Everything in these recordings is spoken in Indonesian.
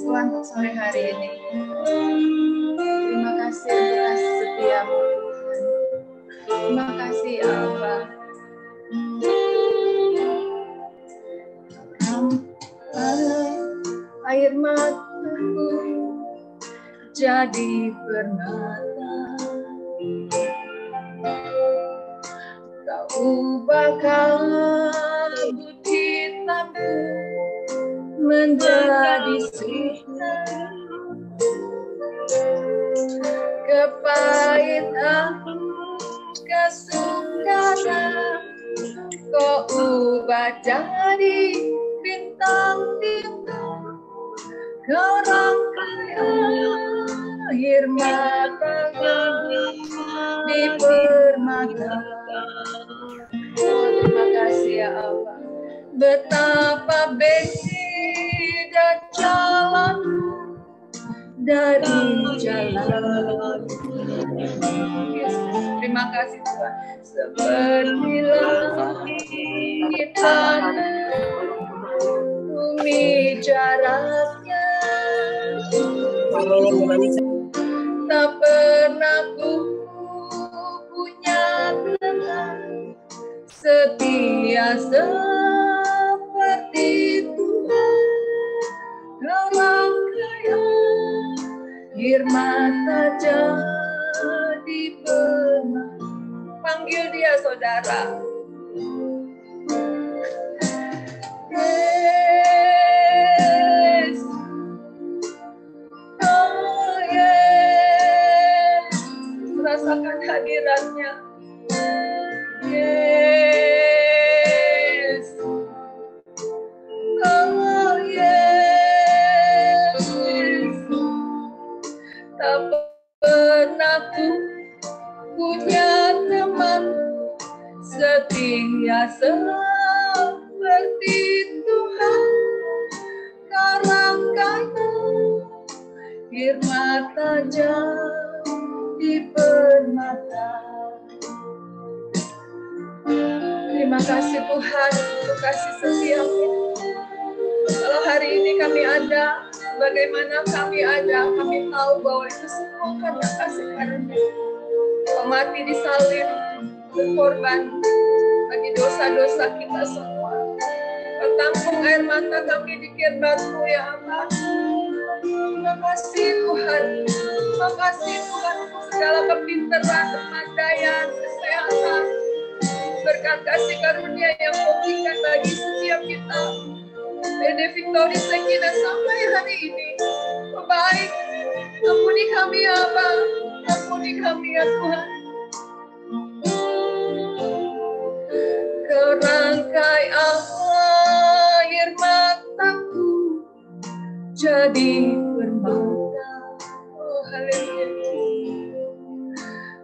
Tuhan untuk sore hari ini. Terima kasih untuk kasih setiamu Tuhan. Terima kasih Allah. Air mataku jadi permata, Kau ubahkan bukit hitamku menjadi sutra, kepahitan kesukaran Kau ubah jadi bintang-bintang, Kau rangkai air mata di permata. Oh, terima kasih ya Allah. Betapa beda jalanmu dari jalan. Yesus, terima kasih Tuhan. Seperti langit tanah, bumi jaraknya, tak pernah ku punya teman setia seperti Tuhan. Kau rangkai air mata jadi permata. Panggil dia saudara. Yes. Oh yes. Rasakan hadiratnya. Yes. Oh yes. Tak pernah ku punya teman setia seperti Tuhan. Kau rangkai air mata jadi permata. Terima kasih Tuhan untuk kasih setiamu. Kalau hari ini kami ada, bagaimana kami ada, kami tahu bahwa itu semua karena kasih karunia. Kau mati di salib, berkorban bagi dosa-dosa kita semua. Kau tampung air mata kami di kirbat-Mu ya Allah. Terima kasih Tuhan. Terima kasih Tuhan untuk segala kepintaran, kepandaian, kesehatan, berkat kasih karunia yang Kau berikan bagi setiap kita. Bede Victory Sekina sampai hari ini. Kau baik. Ampuni kami ya Allah. Ampuni kami ya Tuhan. Kau rangkai air mataku jadi permata. Oh haleluya.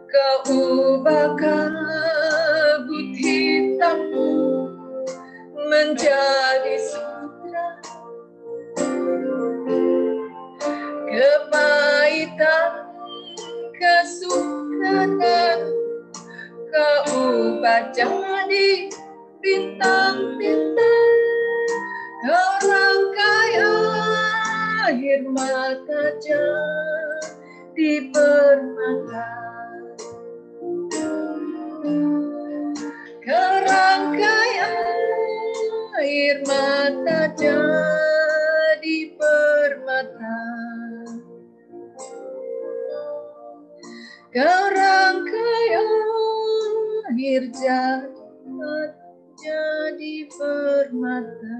Kau ubahkan kabut hitammu menjadi sutra, kepahitan kesukaran Kau ubah jadi bintang-bintang. Kau rangkai air mata jadi permata. Kau rangkai air mata jadi permata. Kau rangkai air jadi permata.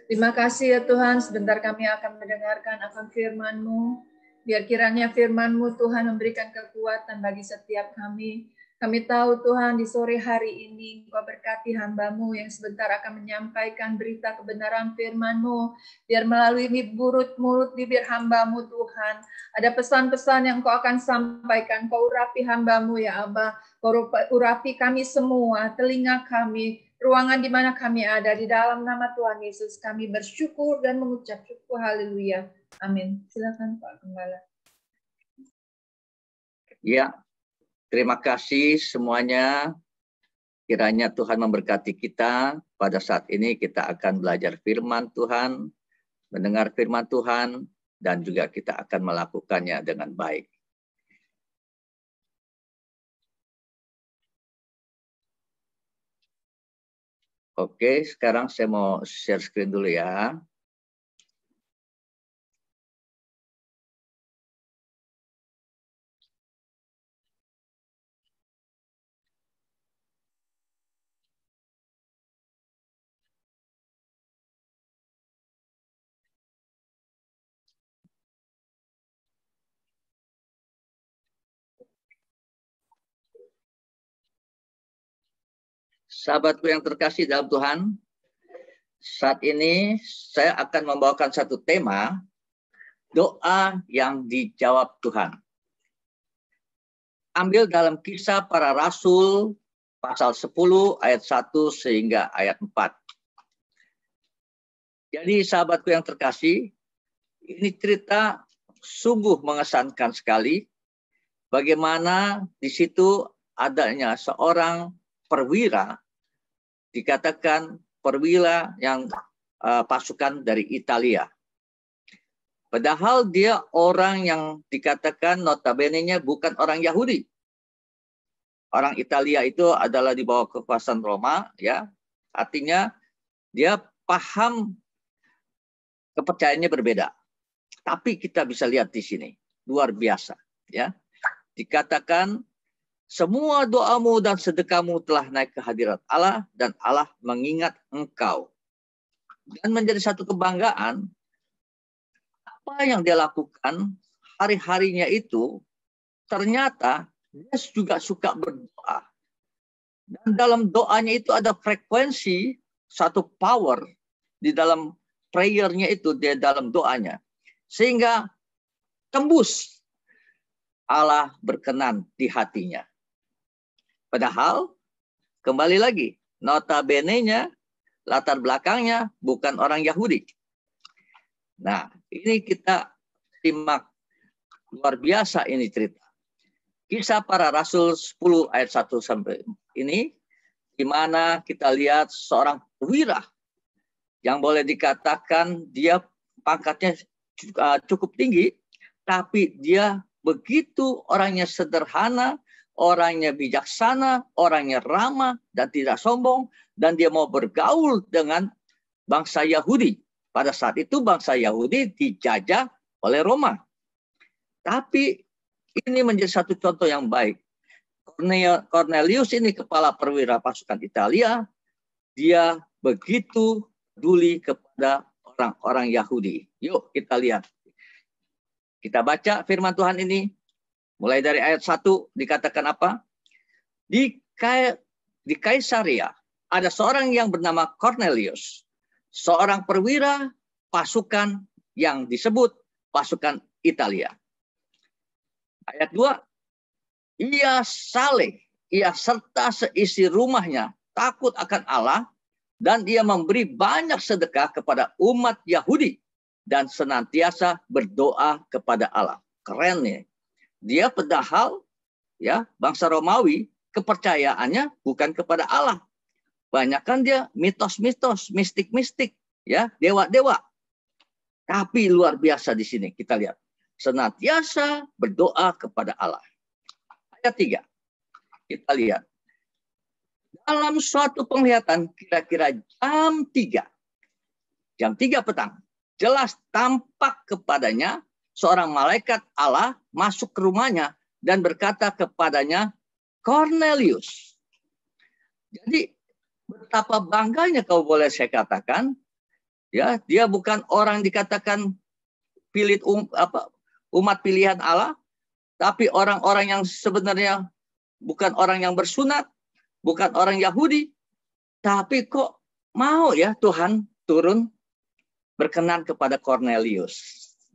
Terima kasih ya Tuhan, sebentar kami akan mendengarkan akan firman-Mu. Biar kiranya firman-Mu Tuhan memberikan kekuatan bagi setiap kami. Kami tahu Tuhan di sore hari ini Engkau berkati hamba-Mu yang sebentar akan menyampaikan berita kebenaran firman-Mu. Biar melalui mulut bibir hamba-Mu Tuhan, ada pesan-pesan yang Engkau akan sampaikan. Kau urapi hamba-Mu ya Abah. Kau urapi kami semua, telinga kami, ruangan di mana kami ada. Di dalam nama Tuhan Yesus kami bersyukur dan mengucap syukur. Haleluya. Amin. Silakan Pak Gembala. Ya. Terima kasih semuanya. Kiranya Tuhan memberkati kita. Pada saat ini kita akan belajar firman Tuhan mendengar firman Tuhan, dan juga kita akan melakukannya dengan baik. Oke, sekarang saya mau share screen dulu ya. Sahabatku yang terkasih dalam Tuhan, saat ini saya akan membawakan satu tema, doa yang dijawab Tuhan. Ambil dalam Kisah Para Rasul pasal 10 ayat 1 sehingga ayat 4. Jadi sahabatku yang terkasih, ini cerita sungguh mengesankan sekali. Bagaimana di situ adanya seorang perwira, dikatakan perwira yang pasukan dari Italia. Padahal dia orang yang dikatakan notabene-nya bukan orang Yahudi. Orang Italia itu adalah di bawah kekuasaan Roma, ya. Artinya dia paham kepercayaannya berbeda. Tapi kita bisa lihat di sini, luar biasa, ya. Dikatakan semua doamu dan sedekahmu telah naik ke hadirat Allah dan Allah mengingat engkau. Dan menjadi satu kebanggaan, apa yang dia lakukan hari-harinya itu ternyata dia juga suka berdoa. Dan dalam doanya itu ada frekuensi, satu power di dalam prayer-nya itu, di dalam doanya. Sehingga tembus Allah berkenan di hatinya. Padahal kembali lagi, notabene-nya latar belakangnya bukan orang Yahudi. Nah, ini kita simak, luar biasa ini cerita. Kisah Para Rasul 10 ayat 1 sampai ini, di mana kita lihat seorang perwira yang boleh dikatakan dia pangkatnya cukup tinggi, tapi dia begitu orangnya sederhana, orangnya bijaksana, orangnya ramah dan tidak sombong, dan dia mau bergaul dengan bangsa Yahudi. Pada saat itu bangsa Yahudi dijajah oleh Roma. Tapi ini menjadi satu contoh yang baik. Cornelius ini kepala perwira pasukan Italia, dia begitu peduli kepada orang-orang Yahudi. Yuk kita lihat. Kita baca firman Tuhan ini. Mulai dari ayat 1 dikatakan apa? Di Kaisarea ada seorang yang bernama Cornelius, seorang perwira pasukan yang disebut pasukan Italia. Ayat 2, ia saleh, ia serta seisi rumahnya takut akan Allah, dan ia memberi banyak sedekah kepada umat Yahudi dan senantiasa berdoa kepada Allah. Keren nih. Dia padahal ya bangsa Romawi, kepercayaannya bukan kepada Allah. Banyakkan dia mitos-mitos, mistik-mistik, ya, dewa-dewa. Tapi luar biasa di sini kita lihat. Senantiasa berdoa kepada Allah. Ayat 3. Kita lihat. Dalam suatu penglihatan kira-kira jam 3. Jam 3 petang. Jelas tampak kepadanya seorang malaikat Allah masuk ke rumahnya dan berkata kepadanya, Cornelius. Jadi betapa bangganya kalau boleh saya katakan, ya, dia bukan orang dikatakan umat pilihan Allah, tapi orang-orang yang sebenarnya bukan orang yang bersunat, bukan orang Yahudi, tapi kok mau ya Tuhan turun berkenan kepada Cornelius.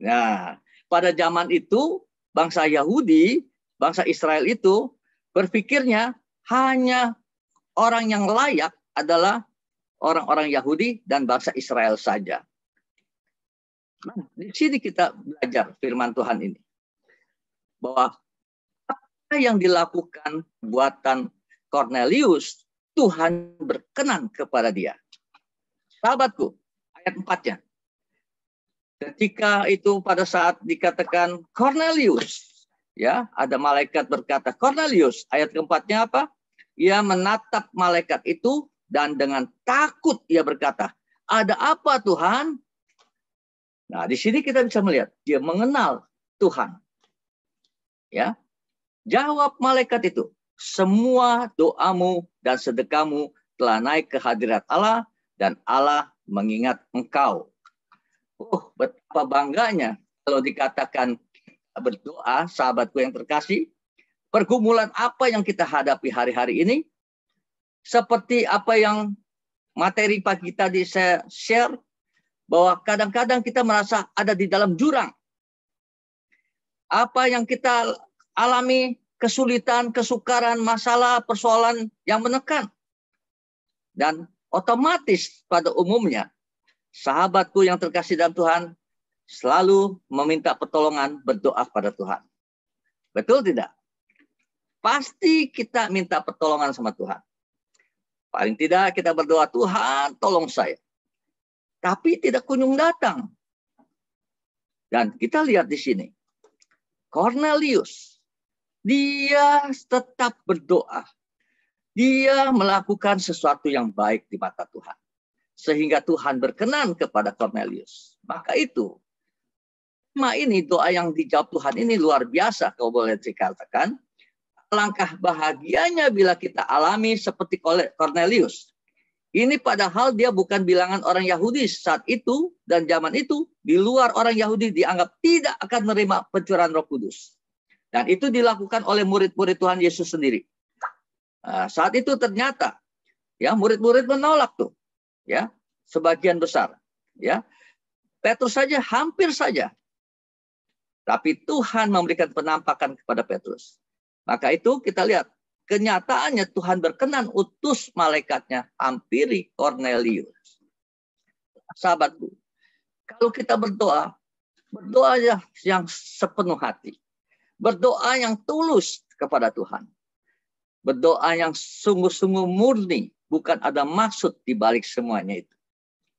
Nah, pada zaman itu bangsa Yahudi, bangsa Israel itu berpikirnya hanya orang yang layak adalah orang-orang Yahudi dan bangsa Israel saja. Nah, di sini kita belajar firman Tuhan ini. Bahwa apa yang dilakukan buatan Cornelius, Tuhan berkenan kepada dia. Sahabatku, ayat 4-nya. Ketika itu pada saat dikatakan Cornelius, ya, ada malaikat berkata, Cornelius, ayat keempatnya apa? Ia menatap malaikat itu dan dengan takut ia berkata, ada apa Tuhan? Nah, di sini kita bisa melihat dia mengenal Tuhan. Ya, jawab malaikat itu, semua doamu dan sedekahmu telah naik ke hadirat Allah dan Allah mengingat engkau. Betapa bangganya kalau dikatakan berdoa, sahabatku yang terkasih, pergumulan apa yang kita hadapi hari-hari ini, seperti apa yang materi pagi tadi saya share, bahwa kadang-kadang kita merasa ada di dalam jurang. Apa yang kita alami, kesulitan, kesukaran, masalah, persoalan yang menekan. Dan otomatis pada umumnya, sahabatku yang terkasih dalam Tuhan, selalu meminta pertolongan, berdoa pada Tuhan. Betul tidak? Pasti kita minta pertolongan sama Tuhan. Paling tidak kita berdoa, Tuhan tolong saya. Tapi tidak kunjung datang. Dan kita lihat di sini, Cornelius, dia tetap berdoa. Dia melakukan sesuatu yang baik di mata Tuhan. Sehingga Tuhan berkenan kepada Cornelius. Maka itu, ini doa yang dijawab Tuhan ini luar biasa. Kalau boleh dikatakan, alangkah bahagianya bila kita alami seperti Cornelius. Ini padahal dia bukan bilangan orang Yahudi saat itu dan zaman itu. Di luar orang Yahudi dianggap tidak akan menerima pencurahan Roh Kudus. Dan itu dilakukan oleh murid-murid Tuhan Yesus sendiri. Nah, saat itu ternyata ya murid-murid menolak tuh. Ya, sebagian besar. Ya, Petrus saja hampir saja. Tapi Tuhan memberikan penampakan kepada Petrus. Maka itu kita lihat. Kenyataannya Tuhan berkenan utus malaikatnya hampiri Cornelius. Sahabatku, kalau kita berdoa, berdoa yang sepenuh hati. Berdoa yang tulus kepada Tuhan. Berdoa yang sungguh-sungguh murni, bukan ada maksud di balik semuanya itu.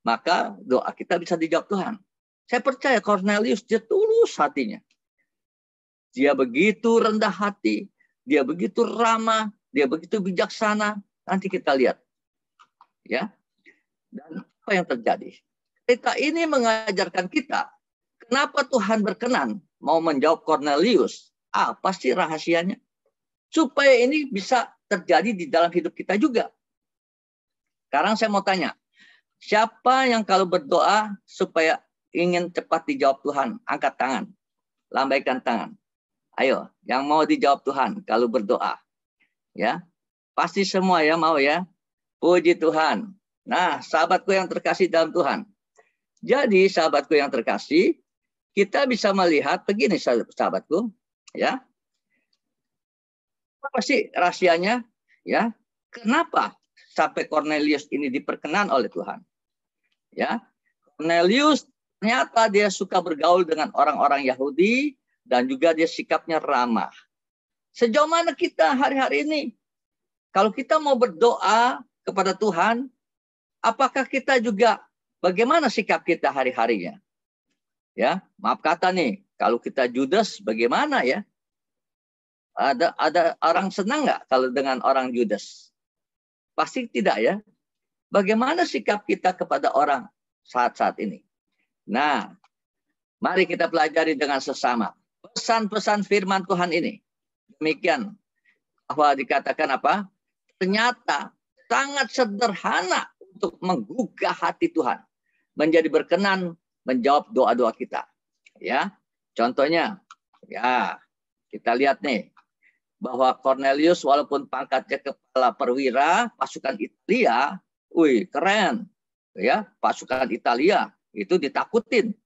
Maka doa kita bisa dijawab Tuhan. Saya percaya Cornelius dia tulus hatinya. Dia begitu rendah hati. Dia begitu ramah, dia begitu bijaksana. Nanti kita lihat. Ya. Dan apa yang terjadi? Cerita ini mengajarkan kita, kenapa Tuhan berkenan mau menjawab Cornelius? Apa sih rahasianya? Supaya ini bisa terjadi di dalam hidup kita juga. Sekarang saya mau tanya, siapa yang kalau berdoa supaya ingin cepat dijawab Tuhan? Angkat tangan, lambaikan tangan. Ayo, yang mau dijawab Tuhan kalau berdoa. Ya, pasti semua ya mau ya. Puji Tuhan. Nah, sahabatku yang terkasih dalam Tuhan. Jadi, sahabatku yang terkasih, kita bisa melihat begini sahabatku, ya. Apa sih rahasianya? Ya, kenapa sampai Cornelius ini diperkenan oleh Tuhan? Ya, Cornelius ternyata dia suka bergaul dengan orang-orang Yahudi. Dan juga dia sikapnya ramah. Sejauh mana kita hari-hari ini? Kalau kita mau berdoa kepada Tuhan, apakah kita juga bagaimana sikap kita hari-harinya? Ya, maaf kata nih, kalau kita judes bagaimana ya? Ada orang senang nggak kalau dengan orang judes? Pasti tidak ya. Bagaimana sikap kita kepada orang saat-saat ini? Nah, mari kita pelajari dengan sesama. Pesan-pesan firman Tuhan ini. Demikian. Bahwa dikatakan apa? Ternyata sangat sederhana untuk menggugah hati Tuhan. Menjadi berkenan menjawab doa-doa kita. Ya, contohnya. Ya, kita lihat nih. Bahwa Cornelius walaupun pangkatnya kepala perwira pasukan Italia. Wih, keren. Ya, pasukan Italia. Itu ditakutin.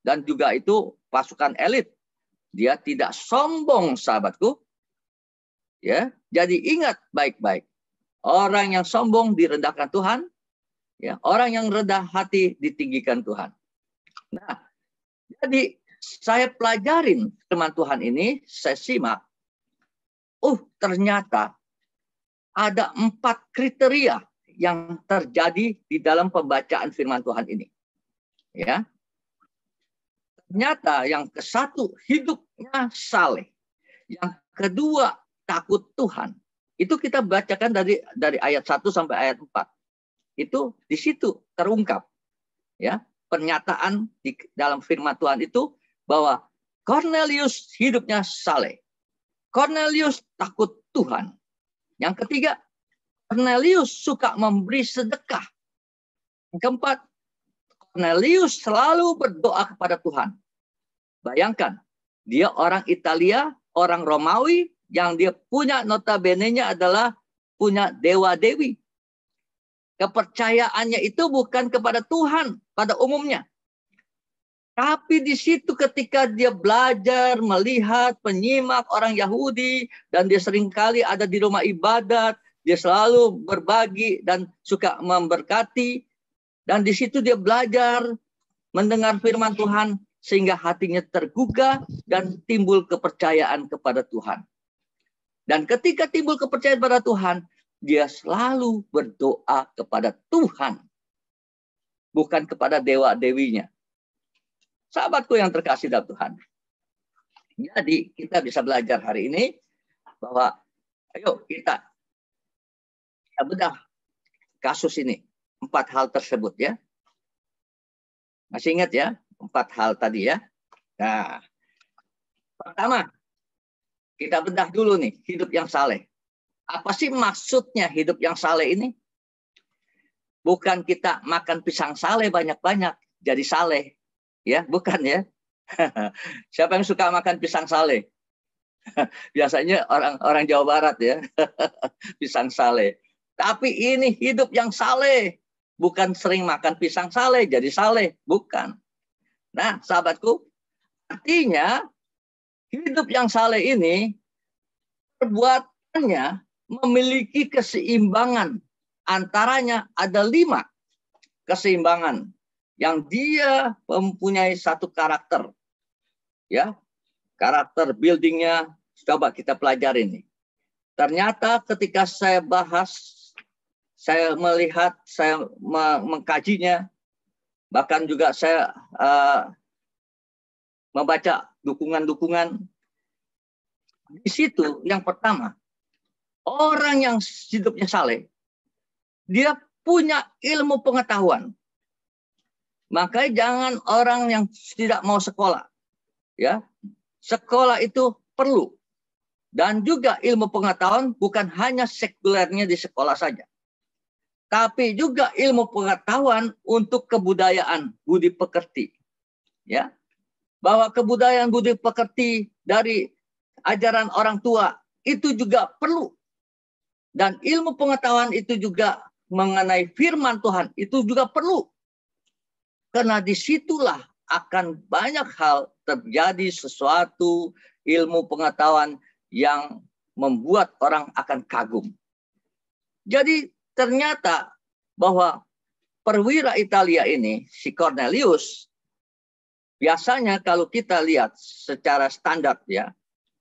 Dan juga itu pasukan elit. Dia tidak sombong, sahabatku. Ya, jadi ingat baik-baik. Orang yang sombong direndahkan Tuhan, ya, orang yang rendah hati ditinggikan Tuhan. Nah, jadi saya pelajarin firman Tuhan ini, saya simak. Ternyata ada 4 kriteria yang terjadi di dalam pembacaan firman Tuhan ini. Ya. Ternyata yang ke satu hidupnya saleh. Yang kedua takut Tuhan. Itu kita bacakan dari ayat 1 sampai ayat 4. Itu di situ terungkap. Ya, pernyataan di dalam firman Tuhan itu bahwa Cornelius hidupnya saleh. Cornelius takut Tuhan. Yang ketiga, Cornelius suka memberi sedekah. Yang keempat, Cornelius selalu berdoa kepada Tuhan. Bayangkan, dia orang Italia, orang Romawi, yang dia punya notabene-nya adalah punya dewa-dewi. Kepercayaannya itu bukan kepada Tuhan pada umumnya. Tapi di situ ketika dia belajar, melihat, menyimak orang Yahudi, dan dia seringkali ada di rumah ibadat, dia selalu berbagi dan suka memberkati. Dan di situ dia belajar, mendengar firman Tuhan, sehingga hatinya tergugah dan timbul kepercayaan kepada Tuhan. Dan ketika timbul kepercayaan kepada Tuhan, dia selalu berdoa kepada Tuhan, bukan kepada dewa-dewinya. Sahabatku yang terkasih dalam Tuhan. Jadi kita bisa belajar hari ini bahwa ayo kita bedah kasus ini. 4 hal tersebut ya. Masih ingat ya? 4 hal tadi ya. Nah, pertama kita bedah dulu nih hidup yang saleh. Apa sih maksudnya hidup yang saleh ini? Bukan kita makan pisang saleh banyak-banyak jadi saleh. Ya, bukan ya. Siapa yang suka makan pisang saleh? Biasanya orang Jawa Barat ya. Pisang saleh. Tapi ini hidup yang saleh. Bukan sering makan pisang saleh jadi saleh, bukan. Nah, sahabatku, artinya hidup yang saleh ini perbuatannya memiliki keseimbangan. Antaranya ada 5 keseimbangan yang dia mempunyai satu karakter. Ya, karakter buildingnya coba kita pelajari ini. Ternyata ketika saya bahas, saya melihat, saya mengkajinya, bahkan juga saya membaca dukungan-dukungan. Di situ yang pertama, orang yang hidupnya saleh, dia punya ilmu pengetahuan. Makanya jangan orang yang tidak mau sekolah. Ya, sekolah itu perlu. Dan juga ilmu pengetahuan bukan hanya sekulernya di sekolah saja. Tapi juga ilmu pengetahuan untuk kebudayaan, budi pekerti. Ya, bahwa kebudayaan budi pekerti dari ajaran orang tua itu juga perlu. Dan ilmu pengetahuan itu juga mengenai firman Tuhan itu juga perlu. Karena disitulah akan banyak hal terjadi sesuatu ilmu pengetahuan yang membuat orang akan kagum. Jadi ternyata bahwa perwira Italia ini, si Cornelius, biasanya kalau kita lihat secara standar ya,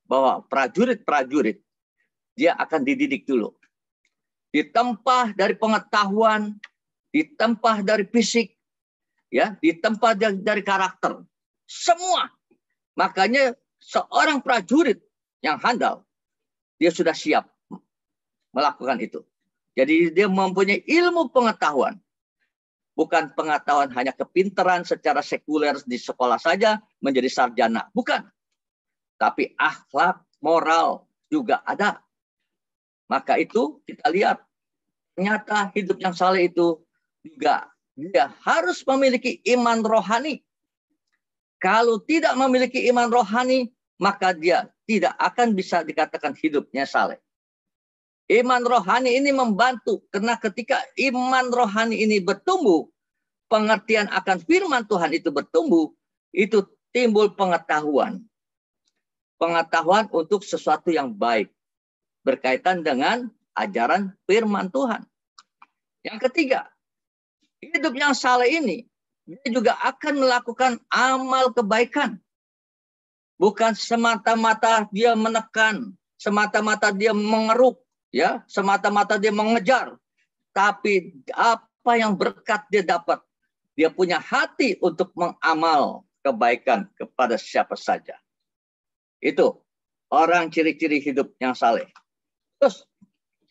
bahwa prajurit-prajurit, dia akan dididik dulu. Ditempah dari pengetahuan, ditempah dari fisik, ya, ditempah dari karakter. Semua. Makanya seorang prajurit yang handal, dia sudah siap melakukan itu. Jadi dia mempunyai ilmu pengetahuan. Bukan pengetahuan hanya kepintaran secara sekuler di sekolah saja menjadi sarjana. Bukan. Tapi akhlak, moral juga ada. Maka itu kita lihat. Ternyata hidup yang saleh itu juga dia harus memiliki iman rohani. Kalau tidak memiliki iman rohani, maka dia tidak akan bisa dikatakan hidupnya saleh. Iman rohani ini membantu, karena ketika iman rohani ini bertumbuh, pengertian akan firman Tuhan itu bertumbuh, itu timbul pengetahuan. Pengetahuan untuk sesuatu yang baik, berkaitan dengan ajaran firman Tuhan. Yang ketiga, hidup yang saleh ini, dia juga akan melakukan amal kebaikan. Bukan semata-mata dia menekan, semata-mata dia mengeruk, ya, semata-mata dia mengejar. Tapi apa yang berkat dia dapat, dia punya hati untuk mengamal kebaikan kepada siapa saja. Itu orang ciri-ciri hidup yang saleh. Terus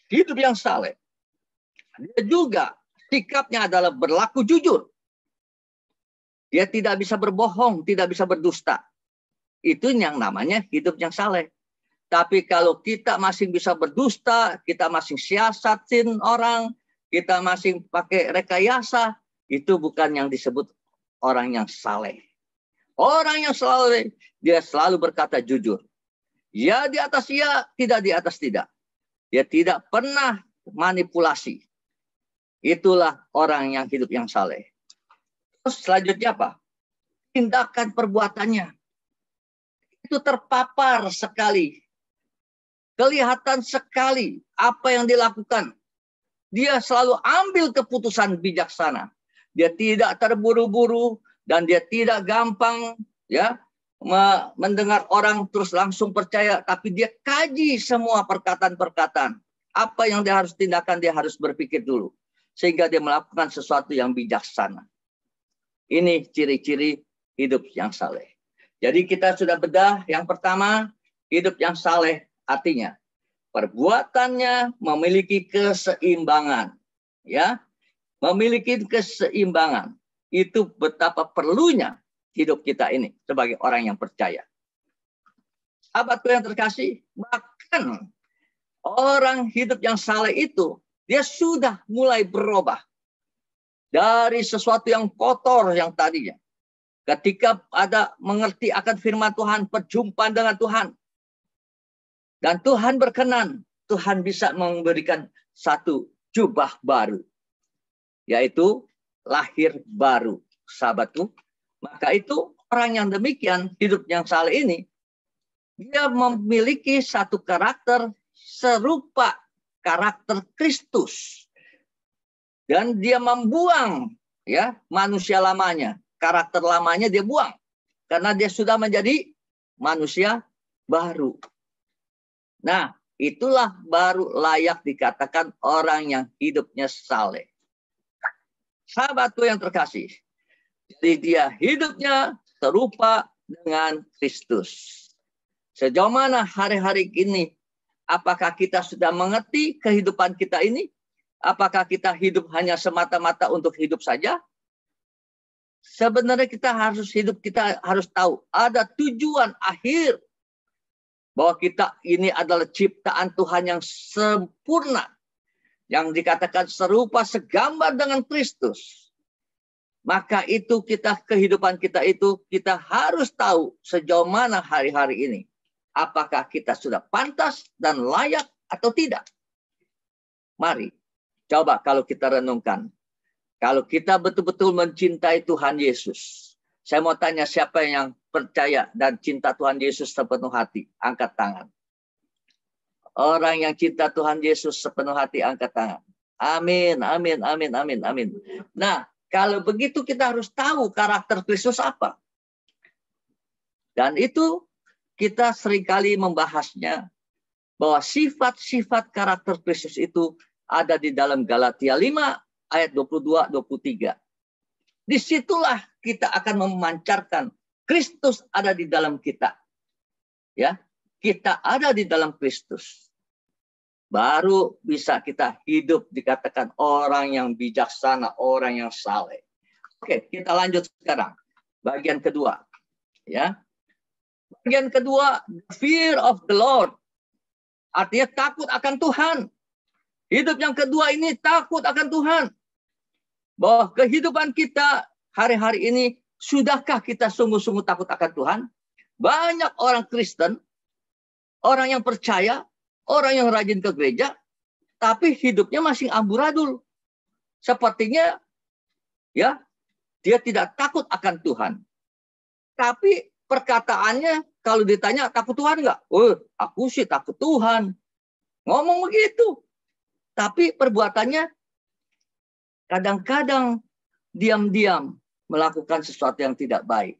hidup yang saleh, dia juga sikapnya adalah berlaku jujur. Dia tidak bisa berbohong, tidak bisa berdusta. Itu yang namanya hidup yang saleh. Tapi kalau kita masih bisa berdusta, kita masih siasatin orang, kita masih pakai rekayasa, itu bukan yang disebut orang yang saleh. Orang yang saleh, dia selalu berkata jujur. Ya di atas ya, tidak di atas tidak. Dia tidak pernah manipulasi. Itulah orang yang hidup yang saleh. Terus selanjutnya apa? Tindakan perbuatannya. Itu terpapar sekali. Kelihatan sekali apa yang dilakukan. Dia selalu ambil keputusan bijaksana. Dia tidak terburu-buru dan dia tidak gampang ya mendengar orang terus langsung percaya, tapi dia kaji semua perkataan-perkataan. Apa yang dia harus tindakan, dia harus berpikir dulu sehingga dia melakukan sesuatu yang bijaksana. Ini ciri-ciri hidup yang saleh. Jadi kita sudah bedah yang pertama, hidup yang saleh artinya perbuatannya memiliki keseimbangan, ya, memiliki keseimbangan. Itu betapa perlunya hidup kita ini sebagai orang yang percaya. Sahabatku yang terkasih, bahkan orang hidup yang saleh itu dia sudah mulai berubah dari sesuatu yang kotor yang tadinya. Ketika ada mengerti akan firman Tuhan, perjumpaan dengan Tuhan, dan Tuhan berkenan, Tuhan bisa memberikan satu jubah baru, yaitu lahir baru, sahabatku. Maka itu orang yang demikian, hidup yang saleh ini, dia memiliki satu karakter serupa karakter Kristus. Dan dia membuang ya manusia lamanya, karakter lamanya dia buang. Karena dia sudah menjadi manusia baru. Nah, itulah baru layak dikatakan orang yang hidupnya saleh. Sahabatku yang terkasih, jadi dia hidupnya serupa dengan Kristus. Sejauh mana hari-hari ini, apakah kita sudah mengerti kehidupan kita ini? Apakah kita hidup hanya semata-mata untuk hidup saja? Sebenarnya kita harus tahu ada tujuan akhir. Bahwa kita ini adalah ciptaan Tuhan yang sempurna. Yang dikatakan serupa segambar dengan Kristus. Maka itu kehidupan kita itu kita harus tahu sejauh mana hari-hari ini. Apakah kita sudah pantas dan layak atau tidak. Mari, coba kalau kita renungkan. Kalau kita betul-betul mencintai Tuhan Yesus. Saya mau tanya siapa yang percaya dan cinta Tuhan Yesus sepenuh hati? Angkat tangan. Orang yang cinta Tuhan Yesus sepenuh hati, angkat tangan. Amin, amin, amin, amin, amin. Nah, kalau begitu kita harus tahu karakter Kristus apa. Dan itu kita seringkali membahasnya bahwa sifat-sifat karakter Kristus itu ada di dalam Galatia 5 ayat 22-23. Disitulah kita akan memancarkan Kristus ada di dalam kita. Ya, kita ada di dalam Kristus. Baru bisa kita hidup dikatakan orang yang bijaksana, orang yang saleh. Oke, kita lanjut sekarang. Bagian kedua. Ya. Bagian kedua, fear of the Lord. Artinya takut akan Tuhan. Hidup yang kedua ini takut akan Tuhan. Bahwa kehidupan kita hari-hari ini, sudahkah kita sungguh-sungguh takut akan Tuhan? Banyak orang Kristen, orang yang percaya, orang yang rajin ke gereja, tapi hidupnya masih amburadul. Sepertinya ya dia tidak takut akan Tuhan. Tapi perkataannya kalau ditanya takut Tuhan enggak? Oh, aku sih takut Tuhan. Ngomong begitu. Tapi perbuatannya kadang-kadang diam-diam melakukan sesuatu yang tidak baik.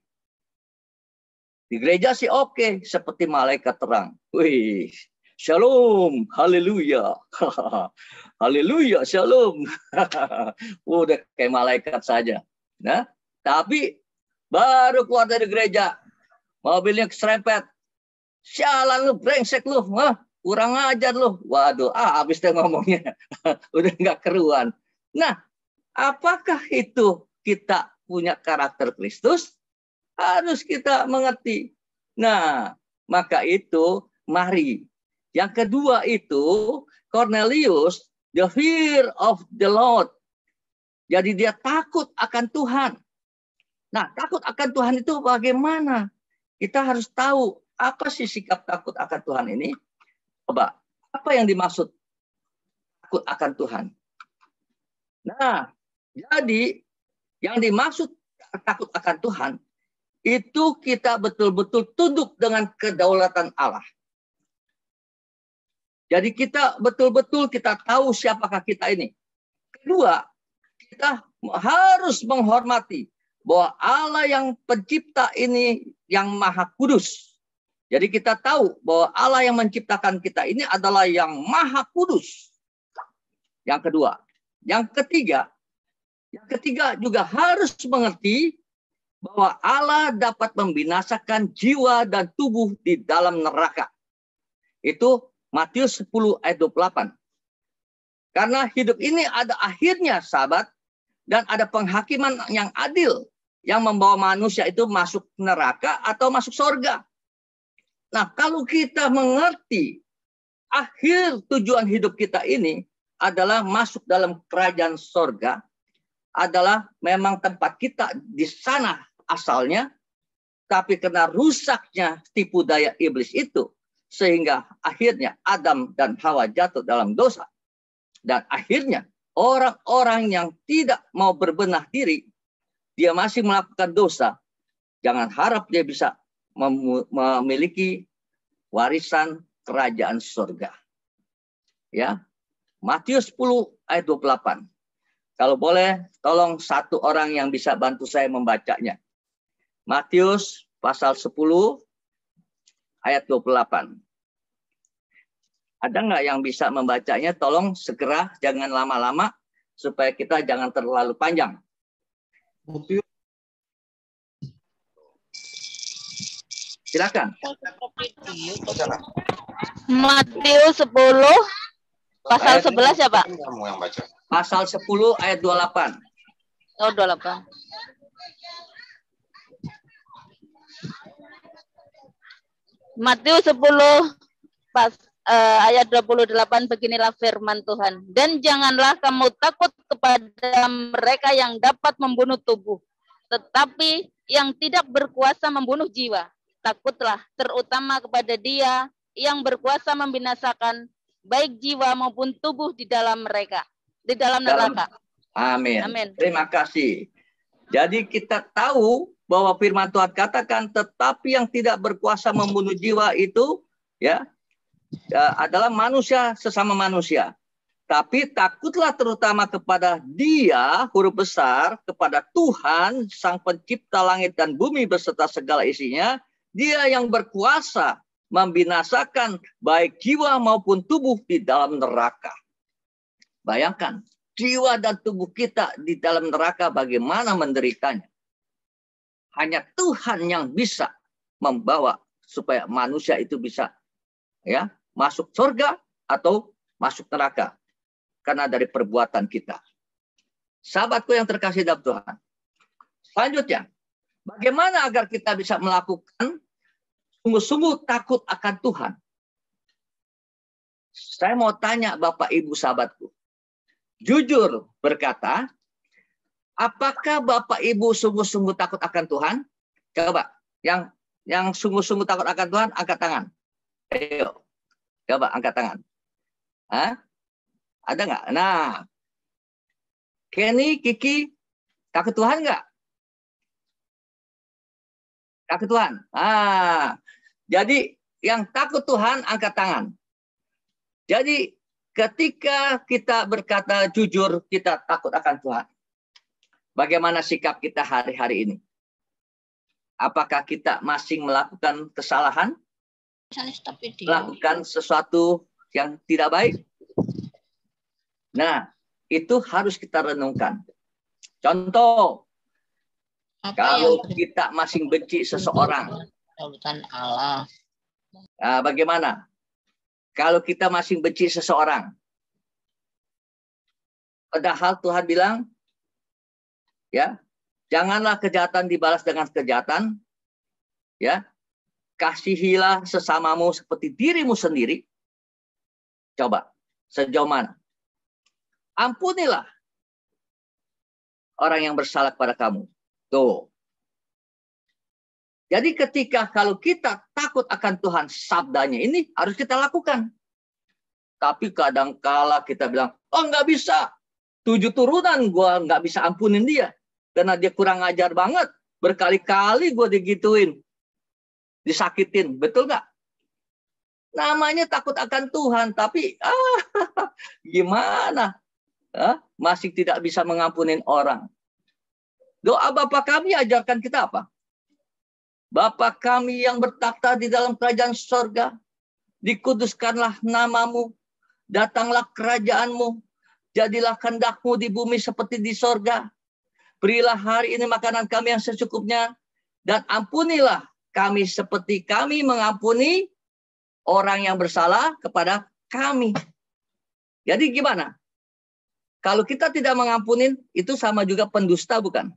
Di gereja sih oke, seperti malaikat terang. Wih, shalom, haleluya. Haleluya, shalom. Udah kayak malaikat saja. Nah, tapi Baru keluar dari gereja, mobilnya keserempet. Sialan lu, brengsek lu, kurang ajar lu. Waduh, habis deh ngomongnya. Udah nggak keruan. Nah, apakah itu kita punya karakter Kristus? Harus kita mengerti. Nah, maka itu mari. Yang kedua itu, Cornelius, the fear of the Lord. Jadi dia takut akan Tuhan. Nah, takut akan Tuhan itu bagaimana? Kita harus tahu apa sih sikap takut akan Tuhan ini. Coba, apa yang dimaksud takut akan Tuhan? Nah, jadi yang dimaksud takut akan Tuhan, itu kita betul-betul tunduk dengan kedaulatan Allah. Jadi kita betul-betul kita tahu siapakah kita ini. Kedua, kita harus menghormati bahwa Allah yang pencipta ini yang maha kudus. Jadi kita tahu bahwa Allah yang menciptakan kita ini adalah yang maha kudus. Yang kedua. Yang ketiga juga harus mengerti bahwa Allah dapat membinasakan jiwa dan tubuh di dalam neraka. Itu Matius 10 ayat 28. Karena hidup ini ada akhirnya, sahabat, dan ada penghakiman yang adil yang membawa manusia itu masuk neraka atau masuk surga. Nah, kalau kita mengerti akhir tujuan hidup kita ini adalah masuk dalam kerajaan surga, adalah memang tempat kita di sana asalnya, tapi karena rusaknya tipu daya iblis itu, sehingga akhirnya Adam dan Hawa jatuh dalam dosa. Dan akhirnya orang-orang yang tidak mau berbenah diri, dia masih melakukan dosa, jangan harap dia bisa memiliki warisan kerajaan surga. Ya, Matius 10 ayat 28. Kalau boleh, tolong satu orang yang bisa bantu saya membacanya. Matius pasal 10 ayat 28. Ada nggak yang bisa membacanya? Tolong segera, jangan lama-lama, supaya kita jangan terlalu panjang. Silakan. Matius 10 pasal 11 ya, Pak? Pasal 10 ayat 28. Oh, 28. Matius 10 ayat 28, beginilah firman Tuhan. Dan janganlah kamu takut kepada mereka yang dapat membunuh tubuh, tetapi yang tidak berkuasa membunuh jiwa. Takutlah terutama kepada Dia yang berkuasa membinasakan baik jiwa maupun tubuh di dalam mereka, di dalam neraka. Amin. Amin. Terima kasih. Jadi kita tahu bahwa firman Tuhan katakan, tetapi yang tidak berkuasa membunuh jiwa itu ya adalah manusia sesama manusia. Tapi takutlah terutama kepada Dia, huruf besar, kepada Tuhan, Sang Pencipta langit dan bumi beserta segala isinya, Dia yang berkuasa membinasakan baik jiwa maupun tubuh di dalam neraka. Bayangkan, jiwa dan tubuh kita di dalam neraka bagaimana menderitanya. Hanya Tuhan yang bisa membawa supaya manusia itu bisa ya masuk surga atau masuk neraka karena dari perbuatan kita. Sahabatku yang terkasih dalam Tuhan. Selanjutnya, bagaimana agar kita bisa melakukan sungguh-sungguh takut akan Tuhan? Saya mau tanya Bapak Ibu sahabatku. Jujur berkata, apakah Bapak Ibu sungguh-sungguh takut akan Tuhan? Coba, yang sungguh-sungguh takut akan Tuhan, angkat tangan. Ayo, coba angkat tangan. Hah? Ada nggak? Nah, Kenny, Kiki, takut Tuhan nggak? Takut Tuhan. Jadi yang takut Tuhan, angkat tangan. Jadi ketika kita berkata jujur, kita takut akan Tuhan. Bagaimana sikap kita hari-hari ini? Apakah kita masih melakukan kesalahan? Melakukan sesuatu yang tidak baik? Nah, itu harus kita renungkan. Contoh, Kalau kita masih benci seseorang, Allah. Nah, bagaimana? Kalau kita masih benci seseorang, padahal Tuhan bilang, ya, janganlah kejahatan dibalas dengan kejahatan, ya, kasihilah sesamamu seperti dirimu sendiri. Coba, sejauh mana? Ampunilah orang yang bersalah kepada kamu. Tuh. Jadi ketika kalau kita takut akan Tuhan, sabdanya ini harus kita lakukan. Tapi kadangkala kita bilang, oh nggak bisa. 7 turunan gue nggak bisa ampunin dia. Karena dia kurang ajar banget. Berkali-kali gue digituin. Disakitin. Betul nggak? Namanya takut akan Tuhan. Tapi gimana? Masih tidak bisa mengampunin orang. Doa Bapa kami ajarkan kita apa? Bapa kami yang bertakhta di dalam kerajaan sorga, dikuduskanlah namamu, datanglah kerajaanmu, jadilah kehendak-Mu di bumi seperti di sorga. Berilah hari ini makanan kami yang secukupnya, dan ampunilah kami seperti kami mengampuni orang yang bersalah kepada kami. Jadi gimana? Kalau kita tidak mengampunin, itu sama juga pendusta, bukan?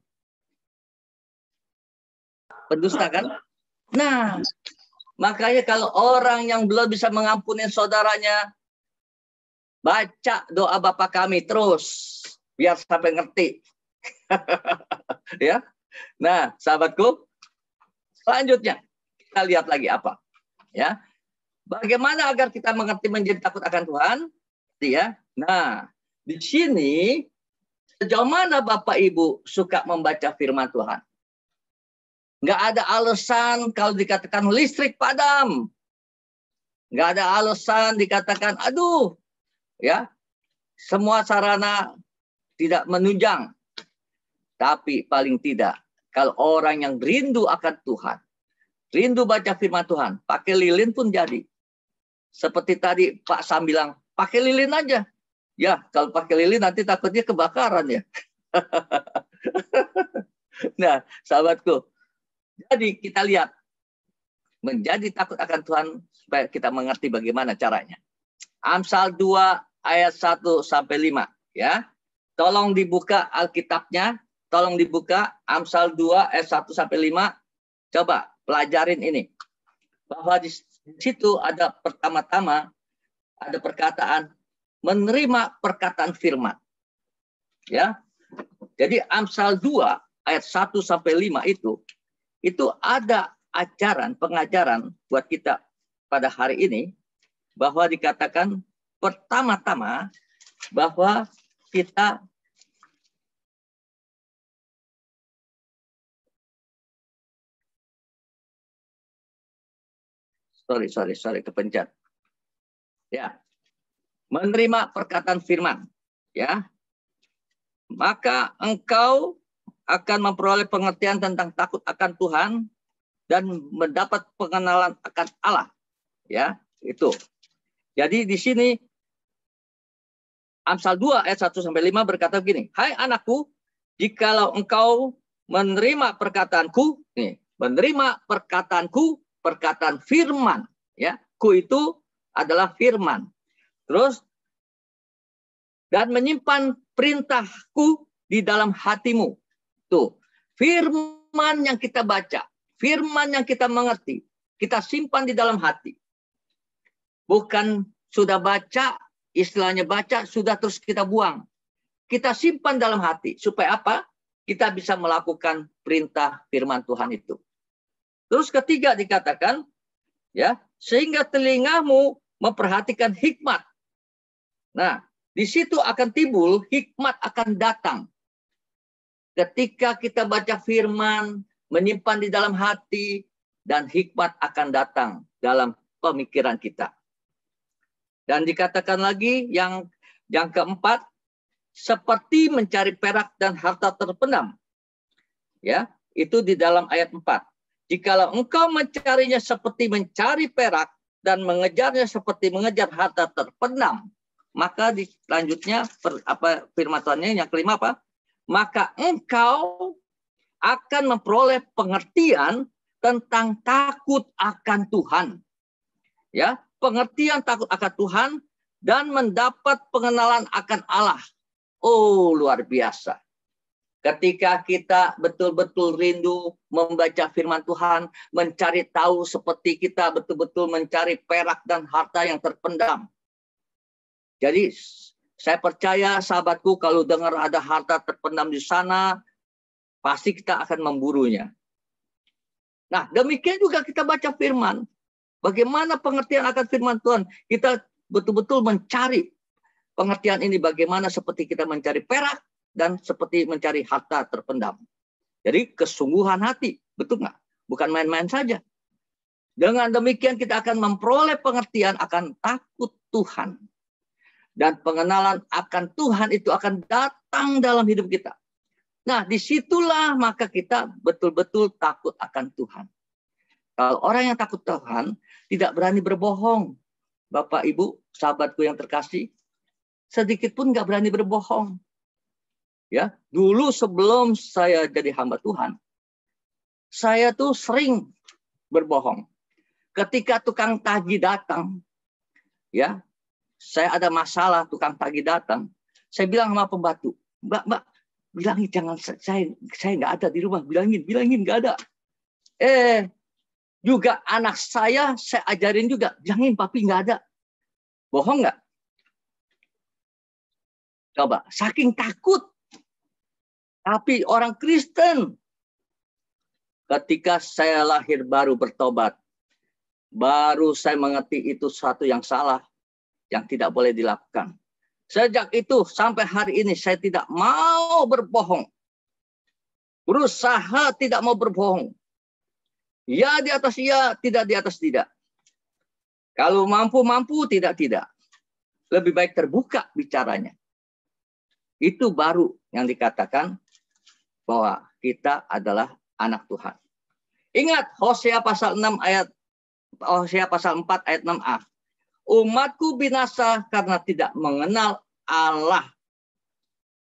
Pendusta kan? Nah, makanya kalau orang yang belum bisa mengampuni saudaranya, baca doa Bapa kami terus, biar sampai ngerti. Ya. Nah, sahabatku, selanjutnya kita lihat lagi apa? Ya. Bagaimana agar kita mengerti menjadi takut akan Tuhan? Ya. Nah, di sini sejauh mana Bapak Ibu suka membaca firman Tuhan? Nggak ada alasan kalau dikatakan listrik padam. Nggak ada alasan dikatakan, aduh, ya, semua sarana tidak menunjang. Tapi paling tidak, kalau orang yang rindu akan Tuhan, rindu baca firman Tuhan, pakai lilin pun jadi. Seperti tadi Pak Sam bilang, pakai lilin aja. Ya, kalau pakai lilin nanti takutnya kebakaran ya. Nah, sahabatku, jadi kita lihat, menjadi takut akan Tuhan supaya kita mengerti bagaimana caranya. Amsal 2 ayat 1-5 ya. Tolong dibuka Alkitabnya, tolong dibuka Amsal 2 ayat 1-5. Coba pelajarin ini. Bahwa di situ ada pertama-tama ada perkataan menerima perkataan firman. Ya. Jadi Amsal 2 ayat 1-5 itu ada pengajaran buat kita pada hari ini, bahwa dikatakan pertama-tama bahwa kita sorry kepencet. Ya. Menerima perkataan firman, ya. Maka engkau akan memperoleh pengertian tentang takut akan Tuhan dan mendapat pengenalan akan Allah. Ya, itu. Jadi di sini Amsal 2 ayat 1-5 berkata begini, hai anakku, jikalau engkau menerima perkataanku, menerima perkataanku, perkataan firman, ya, ku itu adalah firman. Terus, dan menyimpan perintahku di dalam hatimu. Tuh, firman yang kita baca, firman yang kita mengerti, kita simpan di dalam hati. Bukan sudah baca, istilahnya baca, sudah terus kita buang. Kita simpan dalam hati. Supaya apa? Kita bisa melakukan perintah firman Tuhan itu. Terus ketiga dikatakan, ya, sehingga telingamu memperhatikan hikmat. Nah, di situ akan timbul, hikmat akan datang. Ketika kita baca firman, menyimpan di dalam hati, dan hikmat akan datang dalam pemikiran kita. Dan dikatakan lagi yang keempat, seperti mencari perak dan harta terpendam. Ya, itu di dalam ayat 4. Jikalau engkau mencarinya seperti mencari perak dan mengejarnya seperti mengejar harta terpendam, maka di selanjutnya firman Tuhannya yang kelima apa? Maka engkau akan memperoleh pengertian tentang takut akan Tuhan. Ya, pengertian takut akan Tuhan dan mendapat pengenalan akan Allah. Oh, luar biasa. Ketika kita betul-betul rindu membaca firman Tuhan, mencari tahu seperti kita betul-betul mencari perak dan harta yang terpendam. Jadi saya percaya sahabatku, kalau dengar ada harta terpendam di sana, pasti kita akan memburunya. Nah, demikian juga kita baca firman. Bagaimana pengertian akan firman Tuhan? Kita betul-betul mencari pengertian ini bagaimana seperti kita mencari perak dan seperti mencari harta terpendam. Jadi kesungguhan hati, betul nggak? Bukan main-main saja. Dengan demikian kita akan memperoleh pengertian akan takut Tuhan. Dan pengenalan akan Tuhan itu akan datang dalam hidup kita. Nah, disitulah maka kita betul-betul takut akan Tuhan. Kalau orang yang takut Tuhan tidak berani berbohong. Bapak, Ibu, sahabatku yang terkasih, sedikit pun nggak berani berbohong. Ya, dulu sebelum saya jadi hamba Tuhan, saya tuh sering berbohong. Ketika tukang tagih datang, ya, saya ada masalah, tukang tagih datang, saya bilang sama pembantu, Mbak, bilangin jangan saya nggak ada di rumah, bilangin nggak ada. Juga anak saya ajarin juga, bilangin papi nggak ada. Bohong nggak? Coba, saking takut. Tapi orang Kristen, ketika saya lahir baru bertobat, baru saya mengerti itu sesuatu yang salah, yang tidak boleh dilakukan. Sejak itu sampai hari ini saya tidak mau berbohong. Berusaha tidak mau berbohong. Ya di atas ya, tidak di atas tidak. Kalau mampu, tidak. Lebih baik terbuka bicaranya. Itu baru yang dikatakan bahwa kita adalah anak Tuhan. Ingat Hosea pasal 4 ayat 6a. Umatku binasa karena tidak mengenal Allah.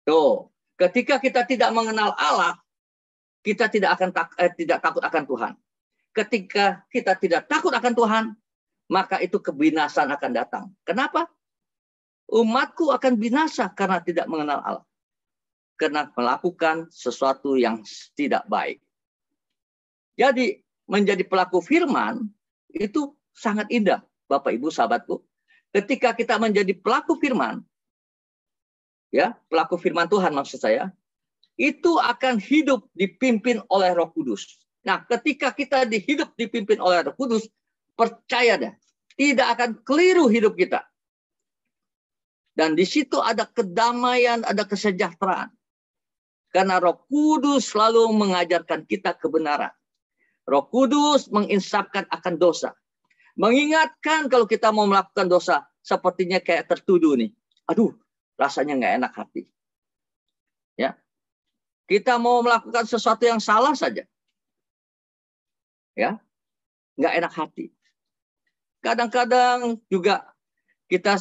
Tuh, ketika kita tidak mengenal Allah, kita tidak takut akan Tuhan. Ketika kita tidak takut akan Tuhan, maka itu kebinasaan akan datang. Kenapa? Umatku akan binasa karena tidak mengenal Allah. Karena melakukan sesuatu yang tidak baik. Jadi menjadi pelaku firman itu sangat indah, Bapak Ibu sahabatku. Ketika kita menjadi pelaku firman, ya pelaku firman Tuhan maksud saya, itu akan hidup dipimpin oleh Roh Kudus. Nah, ketika kita dipimpin oleh Roh Kudus, percaya deh, tidak akan keliru hidup kita. Dan di situ ada kedamaian, ada kesejahteraan. Karena Roh Kudus selalu mengajarkan kita kebenaran. Roh Kudus menginsafkan akan dosa. Mengingatkan kalau kita mau melakukan dosa, sepertinya kayak tertuduh nih. Aduh, rasanya nggak enak hati. Ya, kita mau melakukan sesuatu yang salah saja. Ya, nggak enak hati. Kadang-kadang juga kita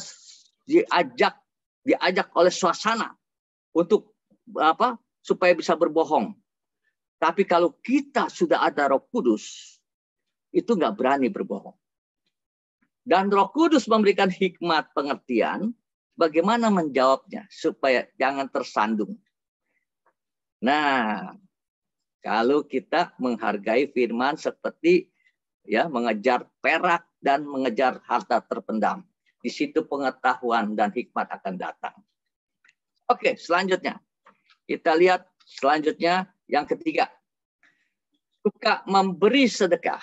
diajak oleh suasana untuk apa? Supaya bisa berbohong. Tapi kalau kita sudah ada Roh Kudus, itu nggak berani berbohong. Dan Roh Kudus memberikan hikmat pengertian bagaimana menjawabnya supaya jangan tersandung. Nah, kalau kita menghargai firman seperti ya mengejar perak dan mengejar harta terpendam, di situ pengetahuan dan hikmat akan datang. Oke, selanjutnya. Kita lihat selanjutnya yang ketiga. Suka memberi sedekah.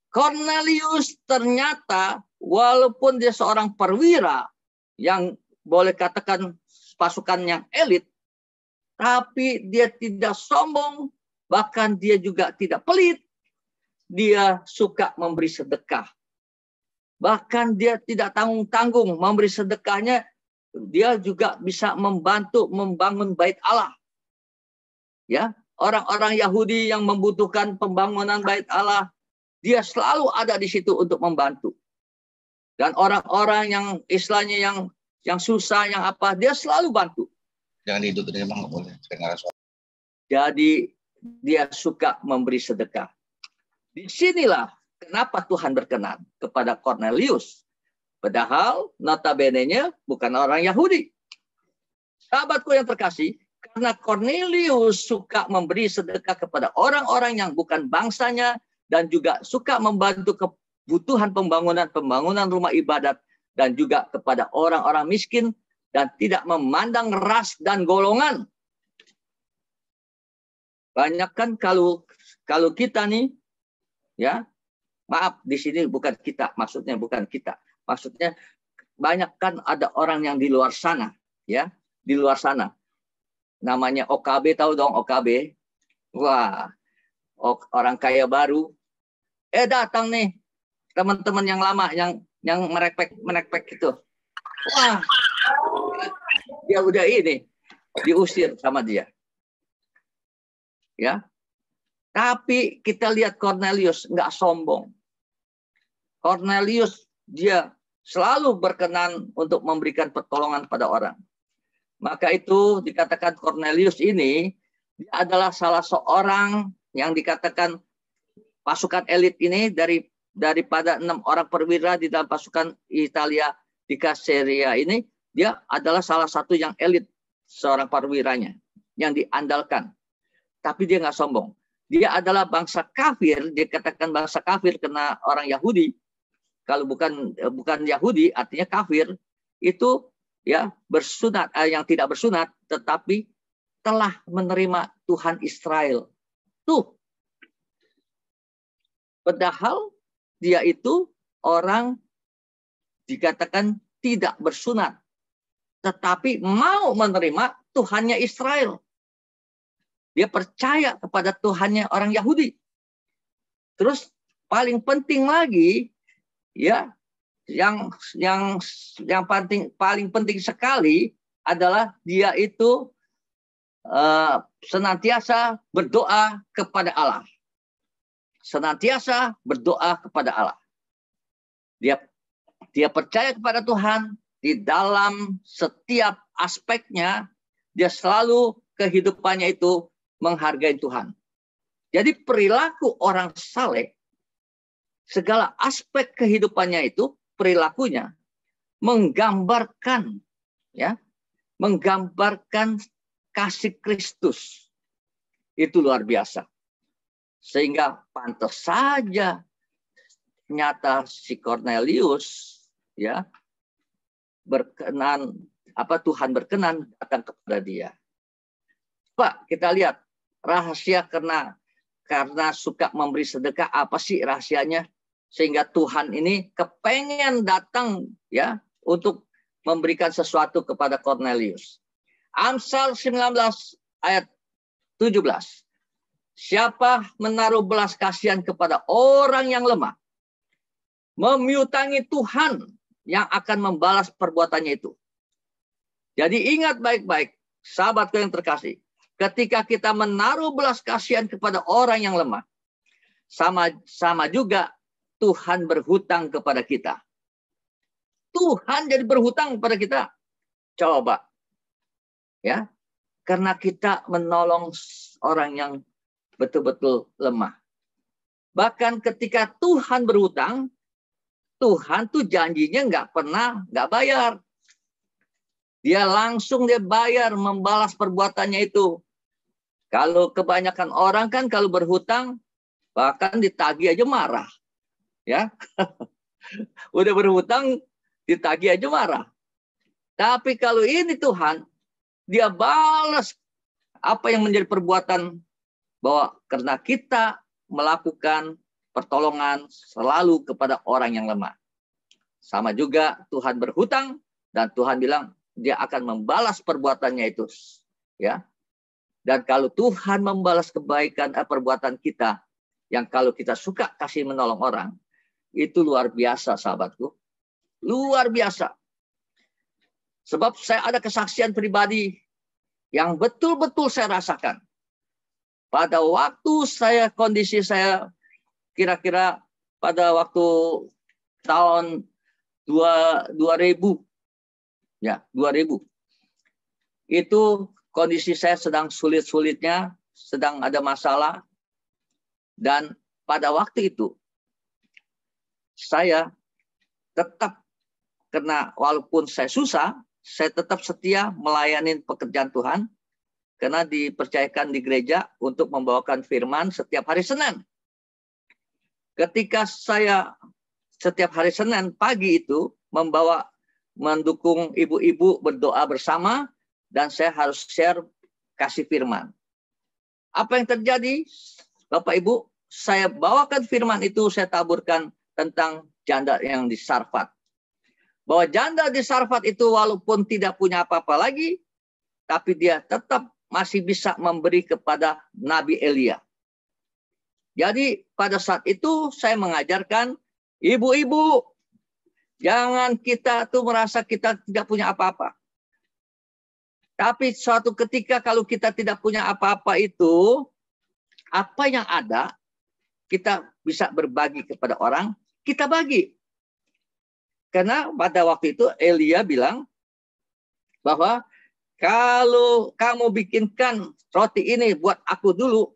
Cornelius ternyata walaupun dia seorang perwira yang boleh katakan pasukan yang elit, tapi dia tidak sombong, bahkan dia juga tidak pelit. Dia suka memberi sedekah. Bahkan dia tidak tanggung-tanggung memberi sedekahnya. Dia juga bisa membantu membangun bait Allah. Ya, orang-orang Yahudi yang membutuhkan pembangunan bait Allah, dia selalu ada di situ untuk membantu. Dan orang-orang yang istilahnya yang susah, yang apa, dia selalu bantu. Jangan dihidupin emang nggak boleh. Jadi dia suka memberi sedekah. Disinilah kenapa Tuhan berkenan kepada Cornelius. Padahal notabene-nya bukan orang Yahudi. Sahabatku yang terkasih, karena Cornelius suka memberi sedekah kepada orang-orang yang bukan bangsanya dan juga suka membantu kebutuhan pembangunan rumah ibadat dan juga kepada orang-orang miskin dan tidak memandang ras dan golongan. Banyak kan kalau kita nih, ya, maaf di sini bukan kita, maksudnya bukan kita. Maksudnya banyak kan ada orang yang di luar sana, ya, di luar sana. Namanya OKB, tahu dong OKB? Wah, orang kaya baru. Datang nih teman-teman yang lama yang merepek gitu. Wah, dia udah ini diusir sama dia. Ya. Tapi kita lihat Cornelius nggak sombong. Cornelius dia selalu berkenan untuk memberikan pertolongan pada orang. Maka itu dikatakan Cornelius ini dia adalah salah seorang yang dikatakan pasukan elit ini daripada 6 orang perwira di dalam pasukan Italia di Caesarea ini, dia adalah salah satu yang elit seorang perwiranya yang diandalkan. Tapi dia nggak sombong. Dia adalah bangsa kafir, dikatakan bangsa kafir karena orang Yahudi. Kalau bukan Yahudi artinya kafir, itu ya bersunat, yang tidak bersunat tetapi telah menerima Tuhan Israel. Tuh. Padahal dia itu orang dikatakan tidak bersunat, tetapi mau menerima Tuhannya Israel. Dia percaya kepada Tuhannya orang Yahudi. Terus paling penting lagi, ya, yang paling penting sekali adalah dia itu senantiasa berdoa kepada Allah. Senantiasa berdoa kepada Allah. Dia percaya kepada Tuhan di dalam setiap aspeknya. Dia selalu kehidupannya itu menghargai Tuhan. Jadi perilaku orang saleh, segala aspek kehidupannya itu perilakunya menggambarkan, ya, menggambarkan kasih Kristus. Itu luar biasa. Sehingga pantas saja nyata si Cornelius, ya, berkenan, Tuhan berkenan datang kepada dia. Pak, kita lihat rahasia karena suka memberi sedekah, apa sih rahasianya sehingga Tuhan ini kepengen datang, ya, untuk memberikan sesuatu kepada Cornelius. Amsal 19 ayat 17. Siapa menaruh belas kasihan kepada orang yang lemah, memiutangi Tuhan yang akan membalas perbuatannya itu. Jadi ingat baik-baik, sahabatku yang terkasih, ketika kita menaruh belas kasihan kepada orang yang lemah, sama juga Tuhan berhutang kepada kita. Tuhan jadi berhutang kepada kita. Coba. Ya. Karena kita menolong orang yang betul-betul lemah. Bahkan ketika Tuhan berhutang, Tuhan tuh janjinya nggak bayar. Dia langsung bayar, membalas perbuatannya itu. Kalau kebanyakan orang kan kalau berhutang, bahkan ditagih aja marah. Ya, udah berhutang, ditagih aja marah. Tapi kalau ini Tuhan, dia balas apa yang menjadi perbuatan, bahwa karena kita melakukan pertolongan selalu kepada orang yang lemah. Sama juga Tuhan berhutang, dan Tuhan bilang dia akan membalas perbuatannya itu. Ya. Dan kalau Tuhan membalas kebaikan perbuatan kita, yang kalau kita suka kasih menolong orang, itu luar biasa, sahabatku. Luar biasa. Sebab saya ada kesaksian pribadi yang betul-betul saya rasakan. Pada waktu kondisi saya kira-kira pada waktu tahun 2000. Ya, 2000. Itu kondisi saya sedang sulit-sulitnya. sedang ada masalah. Dan pada waktu itu, saya tetap, karena walaupun saya susah, saya tetap setia melayani pekerjaan Tuhan, karena dipercayakan di gereja untuk membawakan firman setiap hari Senin. Ketika saya setiap hari Senin pagi itu mendukung ibu-ibu berdoa bersama, dan saya harus share kasih firman. Apa yang terjadi, Bapak Ibu? Saya bawakan firman itu, saya taburkan tentang janda yang di Sarfat. Bahwa janda di Sarfat itu walaupun tidak punya apa-apa lagi, tapi dia tetap masih bisa memberi kepada Nabi Elia. Jadi pada saat itu saya mengajarkan, ibu-ibu, jangan kita tuh merasa kita tidak punya apa-apa. Tapi suatu ketika kalau kita tidak punya apa-apa itu, apa yang ada, kita bisa berbagi kepada orang, kita bagi. Karena pada waktu itu Elia bilang bahwa kalau kamu bikinkan roti ini buat aku dulu,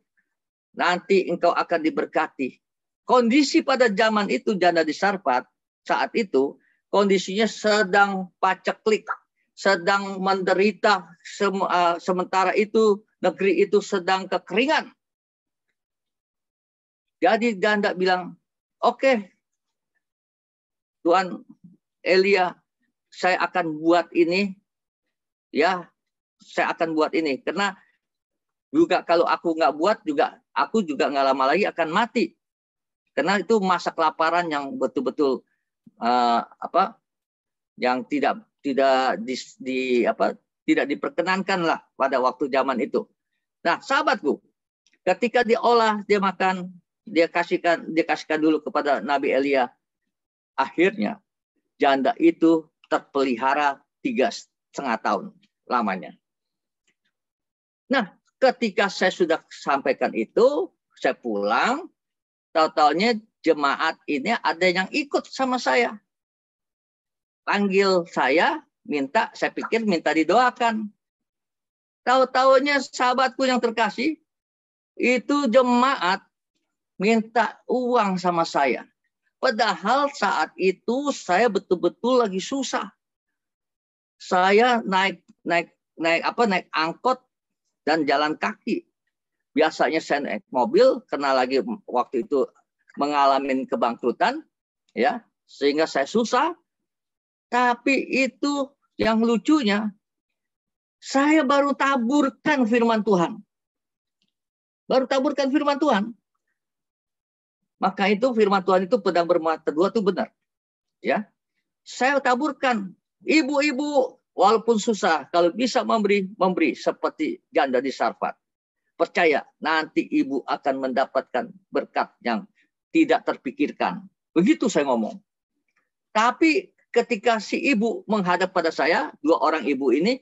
nanti engkau akan diberkati. Kondisi pada zaman itu janda di Sarfat saat itu kondisinya sedang paceklik, sedang menderita, sementara itu negeri itu sedang kekeringan. Jadi janda bilang, oke, Tuan Elia, saya akan buat ini, ya, saya akan buat ini. Karena juga kalau aku nggak buat juga, aku juga nggak lama lagi akan mati. Karena itu masa kelaparan yang betul-betul yang tidak diperkenankan lah pada waktu zaman itu. Nah, sahabatku, ketika diolah, dia makan, dia kasihkan dulu kepada Nabi Elia. Akhirnya janda itu terpelihara 3,5 tahun lamanya. Nah, ketika saya sudah sampaikan itu, saya pulang, tahu-taunya jemaat ini ada yang ikut sama saya. Panggil saya, saya pikir minta didoakan. Tahu-taunya sahabatku yang terkasih, itu jemaat minta uang sama saya. Padahal saat itu saya betul-betul lagi susah. Saya naik angkot dan jalan kaki. Biasanya saya naik mobil karena lagi waktu itu mengalami kebangkrutan, ya, sehingga saya susah. Tapi itu yang lucunya, saya baru taburkan firman Tuhan. Maka itu firman Tuhan itu pedang bermata dua itu benar. Ya. Saya taburkan, ibu-ibu walaupun susah, kalau bisa memberi seperti janda di Sarfat. Percaya, nanti ibu akan mendapatkan berkat yang tidak terpikirkan. Begitu saya ngomong. Tapi ketika si ibu menghadap pada saya, 2 orang ibu ini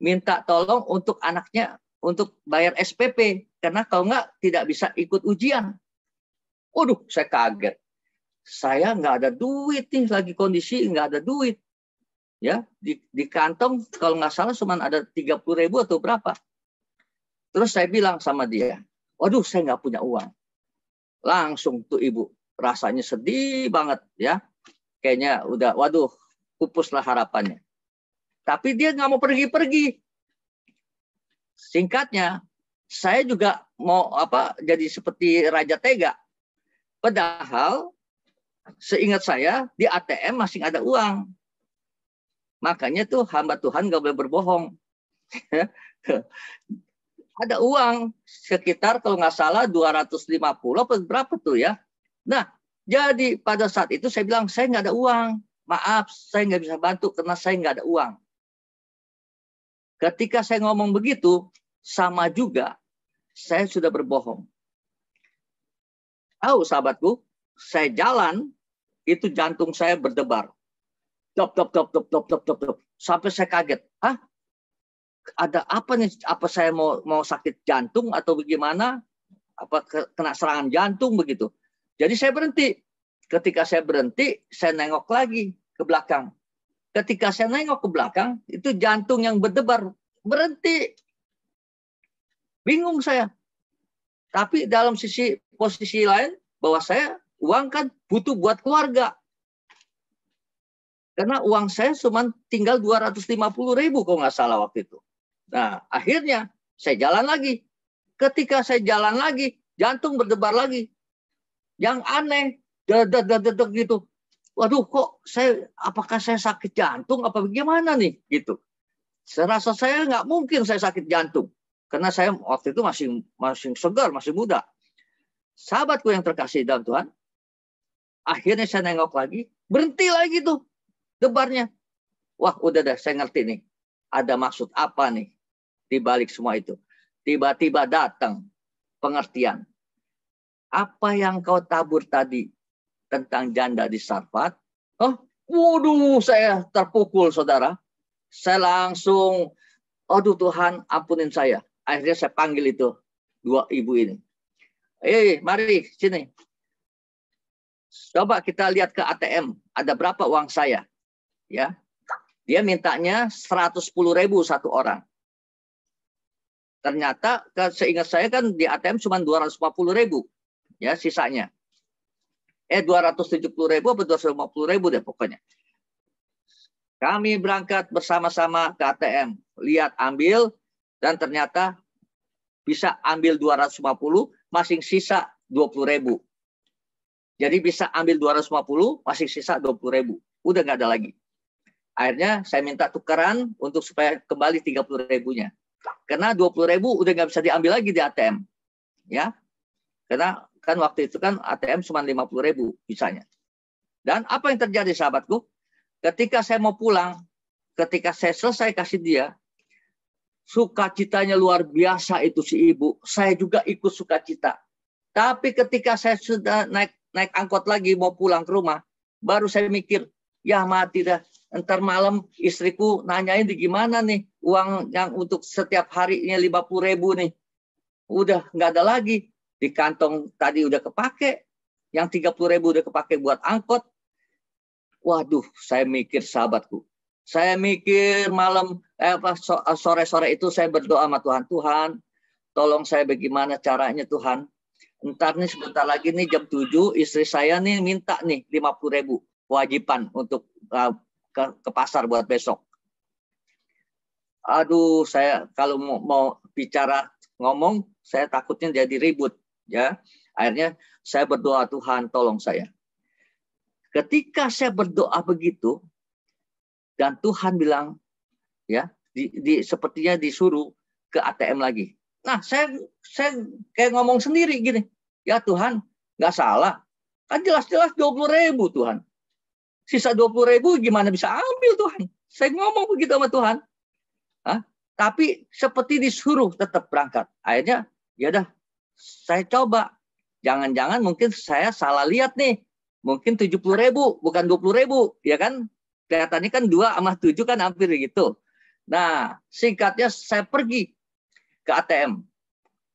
minta tolong untuk anaknya untuk bayar SPP. Karena kalau enggak tidak bisa ikut ujian. Waduh, saya kaget. Saya nggak ada duit nih, lagi kondisi nggak ada duit. Ya, di kantong kalau nggak salah cuma ada 30.000 atau berapa. Terus saya bilang sama dia, waduh saya nggak punya uang. Langsung tuh ibu, rasanya sedih banget ya. Kayaknya udah, waduh, pupuslah harapannya. Tapi dia nggak mau pergi-pergi. Singkatnya, saya juga mau jadi seperti Raja Tega. Padahal seingat saya di ATM masih ada uang. Makanya tuh hamba Tuhan nggak boleh berbohong. Ada uang sekitar kalau nggak salah 250 atau berapa tuh ya. Nah, jadi pada saat itu saya bilang saya nggak ada uang. Maaf, saya nggak bisa bantu karena saya nggak ada uang. Ketika saya ngomong begitu, sama juga saya sudah berbohong. Tahu sahabatku, saya jalan, itu jantung saya berdebar. Dop. Sampai saya kaget. Hah? Ada apa nih? Apa saya mau sakit jantung atau bagaimana? Apa kena serangan jantung begitu? Jadi saya berhenti. Ketika saya berhenti, saya nengok lagi ke belakang. Ketika saya nengok ke belakang, itu jantung yang berdebar. Berhenti. Bingung saya. Tapi dalam posisi lain, bahwa saya uang kan butuh buat keluarga. Karena uang saya cuma tinggal 250.000 kalau nggak salah waktu itu. Nah, akhirnya saya jalan lagi. Ketika saya jalan lagi, jantung berdebar lagi. Yang aneh, dedek gitu. Waduh, kok apakah saya sakit jantung apa bagaimana nih gitu. Saya rasa saya nggak mungkin saya sakit jantung. Karena saya waktu itu masih segar, masih muda. Sahabatku yang terkasih dalam Tuhan, akhirnya saya nengok lagi, berhenti lagi tuh debarnya. Wah, udah dah, saya ngerti nih. Ada maksud apa nih di balik semua itu. Tiba-tiba datang pengertian. Apa yang kau tabur tadi tentang janda di Sarfat? Oh, waduh, saya terpukul, saudara. Saya langsung, aduh Tuhan, ampunin saya. Akhirnya saya panggil itu dua ibu ini. Mari sini. Coba kita lihat ke ATM. Ada berapa uang saya? Ya, dia mintanya 110.000 satu orang. Ternyata seingat saya kan di ATM cuma 250.000. Ya, sisanya. 270.000 atau 250.000 deh pokoknya. Kami berangkat bersama-sama ke ATM. Lihat, ambil. Dan ternyata bisa ambil 250, masih sisa 20.000. Jadi bisa ambil 250, masih sisa 20.000. Udah nggak ada lagi. Akhirnya saya minta tukeran untuk supaya kembali 30.000-nya. Karena 20.000 udah nggak bisa diambil lagi di ATM. Ya, karena kan waktu itu kan ATM cuma 50.000 bisanya. Dan apa yang terjadi sahabatku? Ketika saya mau pulang, ketika saya selesai kasih dia, sukacitanya luar biasa itu si ibu. Saya juga ikut sukacita. Tapi ketika saya sudah naik angkot lagi mau pulang ke rumah, baru saya mikir, ya mati dah. Ntar malam istriku nanyain di gimana nih uang yang untuk setiap harinya 50.000 nih. Udah nggak ada lagi. Di kantong tadi udah kepake. Yang 30.000 udah kepake buat angkot. Waduh, saya mikir sahabatku. Saya mikir malam, sore-sore itu saya berdoa sama Tuhan. Tuhan, tolong saya bagaimana caranya Tuhan. Ntar nih sebentar lagi nih jam 7, istri saya nih minta nih 50.000 kewajiban untuk ke pasar buat besok. Aduh, saya kalau mau bicara ngomong, saya takutnya jadi ribut. Ya, akhirnya saya berdoa, Tuhan tolong saya. Ketika saya berdoa begitu, dan Tuhan bilang, ya, sepertinya disuruh ke ATM lagi. Nah, saya kayak ngomong sendiri gini, ya Tuhan, nggak salah. Kan jelas-jelas 20.000 Tuhan. Sisa 20.000 gimana bisa ambil Tuhan? Saya ngomong begitu sama Tuhan. Tapi seperti disuruh tetap berangkat. Akhirnya, ya dah, saya coba. Jangan-jangan mungkin saya salah lihat nih. Mungkin 70.000, bukan 20.000, ya kan? Kelihatannya kan 2 sama 7 kan hampir gitu. Nah, singkatnya saya pergi ke ATM.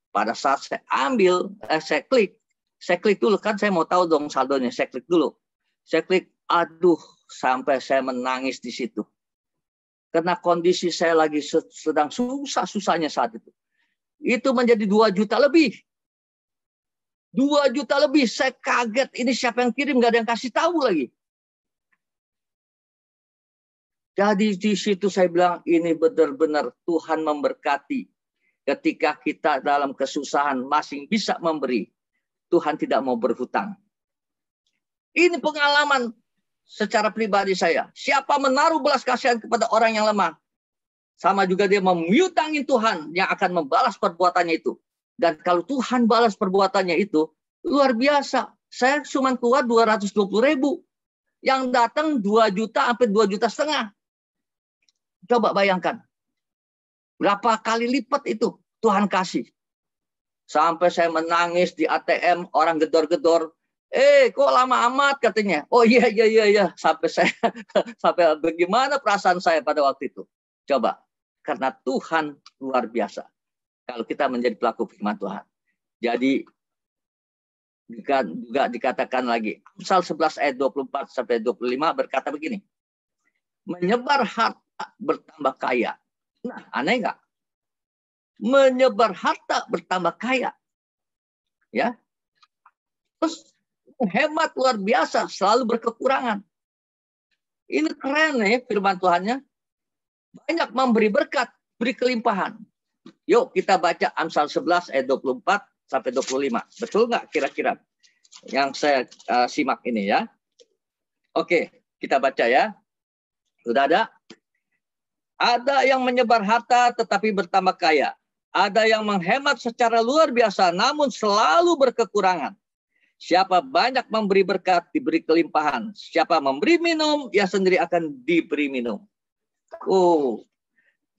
Pada saat saya ambil, saya klik dulu kan saya mau tahu dong saldonya. Saya klik dulu. Saya klik, aduh, sampai saya menangis di situ. Karena kondisi saya lagi sedang susah-susahnya saat itu. Itu menjadi 2 juta lebih. 2 juta lebih. Saya kaget. Ini siapa yang kirim? Nggak ada yang kasih tahu lagi. Jadi di situ saya bilang ini benar-benar Tuhan memberkati. Ketika kita dalam kesusahan masih bisa memberi. Tuhan tidak mau berhutang. Ini pengalaman secara pribadi saya. Siapa menaruh belas kasihan kepada orang yang lemah. Sama juga dia memiutangi Tuhan yang akan membalas perbuatannya itu. Dan kalau Tuhan balas perbuatannya itu, luar biasa. Saya cuma keluar 220.000. Yang datang 2 juta sampai 2,5 juta. Coba bayangkan. Berapa kali lipat itu Tuhan kasih. Sampai saya menangis di ATM, orang gedor-gedor. Kok lama amat katanya. Oh iya. Sampai bagaimana perasaan saya pada waktu itu. Coba. Karena Tuhan luar biasa. Kalau kita menjadi pelaku firman Tuhan. Jadi juga dikatakan lagi. Amsal 11 ayat 24 sampai 25 berkata begini. Menyebar harta bertambah kaya. Nah, aneh nggak? Menyebar harta bertambah kaya. Ya. Terus hemat luar biasa, selalu berkekurangan. Ini keren ya firman Tuhannya. Banyak memberi berkat, beri kelimpahan. Yuk kita baca Amsal 11 ayat 24 sampai 25. Betul nggak kira-kira yang saya simak ini ya? Oke, kita baca ya. Sudah ada? Ada yang menyebar harta tetapi bertambah kaya. Ada yang menghemat secara luar biasa namun selalu berkekurangan. Siapa banyak memberi berkat, diberi kelimpahan. Siapa memberi minum, ia sendiri akan diberi minum. Oh,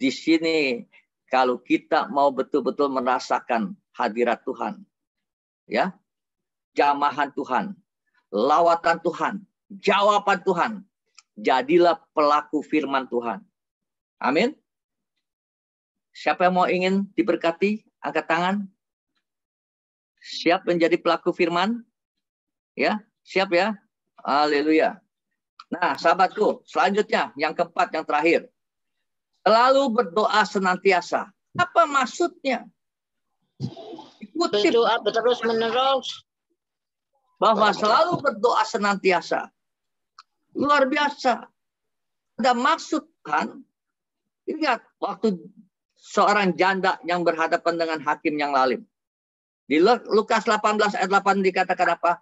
di sini kalau kita mau betul-betul merasakan hadirat Tuhan, ya, jamahan Tuhan, lawatan Tuhan, jawaban Tuhan, jadilah pelaku firman Tuhan. Amin. Siapa yang mau ingin diberkati, angkat tangan. Siap menjadi pelaku firman? Ya, siap ya. Haleluya. Nah, sahabatku, selanjutnya yang keempat, yang terakhir. Selalu berdoa senantiasa. Apa maksudnya? Kutip Berdoa terus menerus. bahwa selalu berdoa senantiasa. Luar biasa. Ada maksud kan? Ingat waktu seorang janda yang berhadapan dengan hakim yang lalim. Di Lukas 18 ayat 8 dikatakan apa?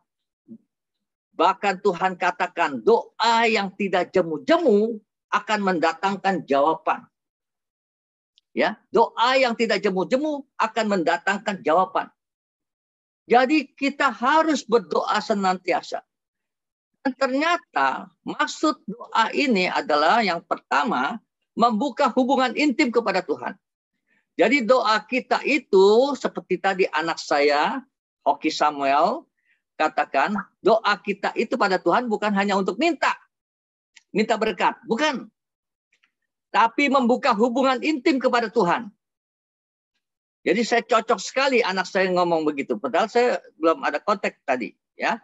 Bahkan Tuhan katakan doa yang tidak jemu-jemu akan mendatangkan jawaban. Ya, doa yang tidak jemu-jemu akan mendatangkan jawaban. Jadi kita harus berdoa senantiasa. Dan ternyata maksud doa ini adalah yang pertama, membuka hubungan intim kepada Tuhan. Jadi doa kita itu seperti tadi anak saya, Hoki Samuel, katakan doa kita itu pada Tuhan bukan hanya untuk minta berkat, bukan. Tapi membuka hubungan intim kepada Tuhan. Jadi saya cocok sekali anak saya ngomong begitu. Padahal saya belum ada konteks tadi, ya.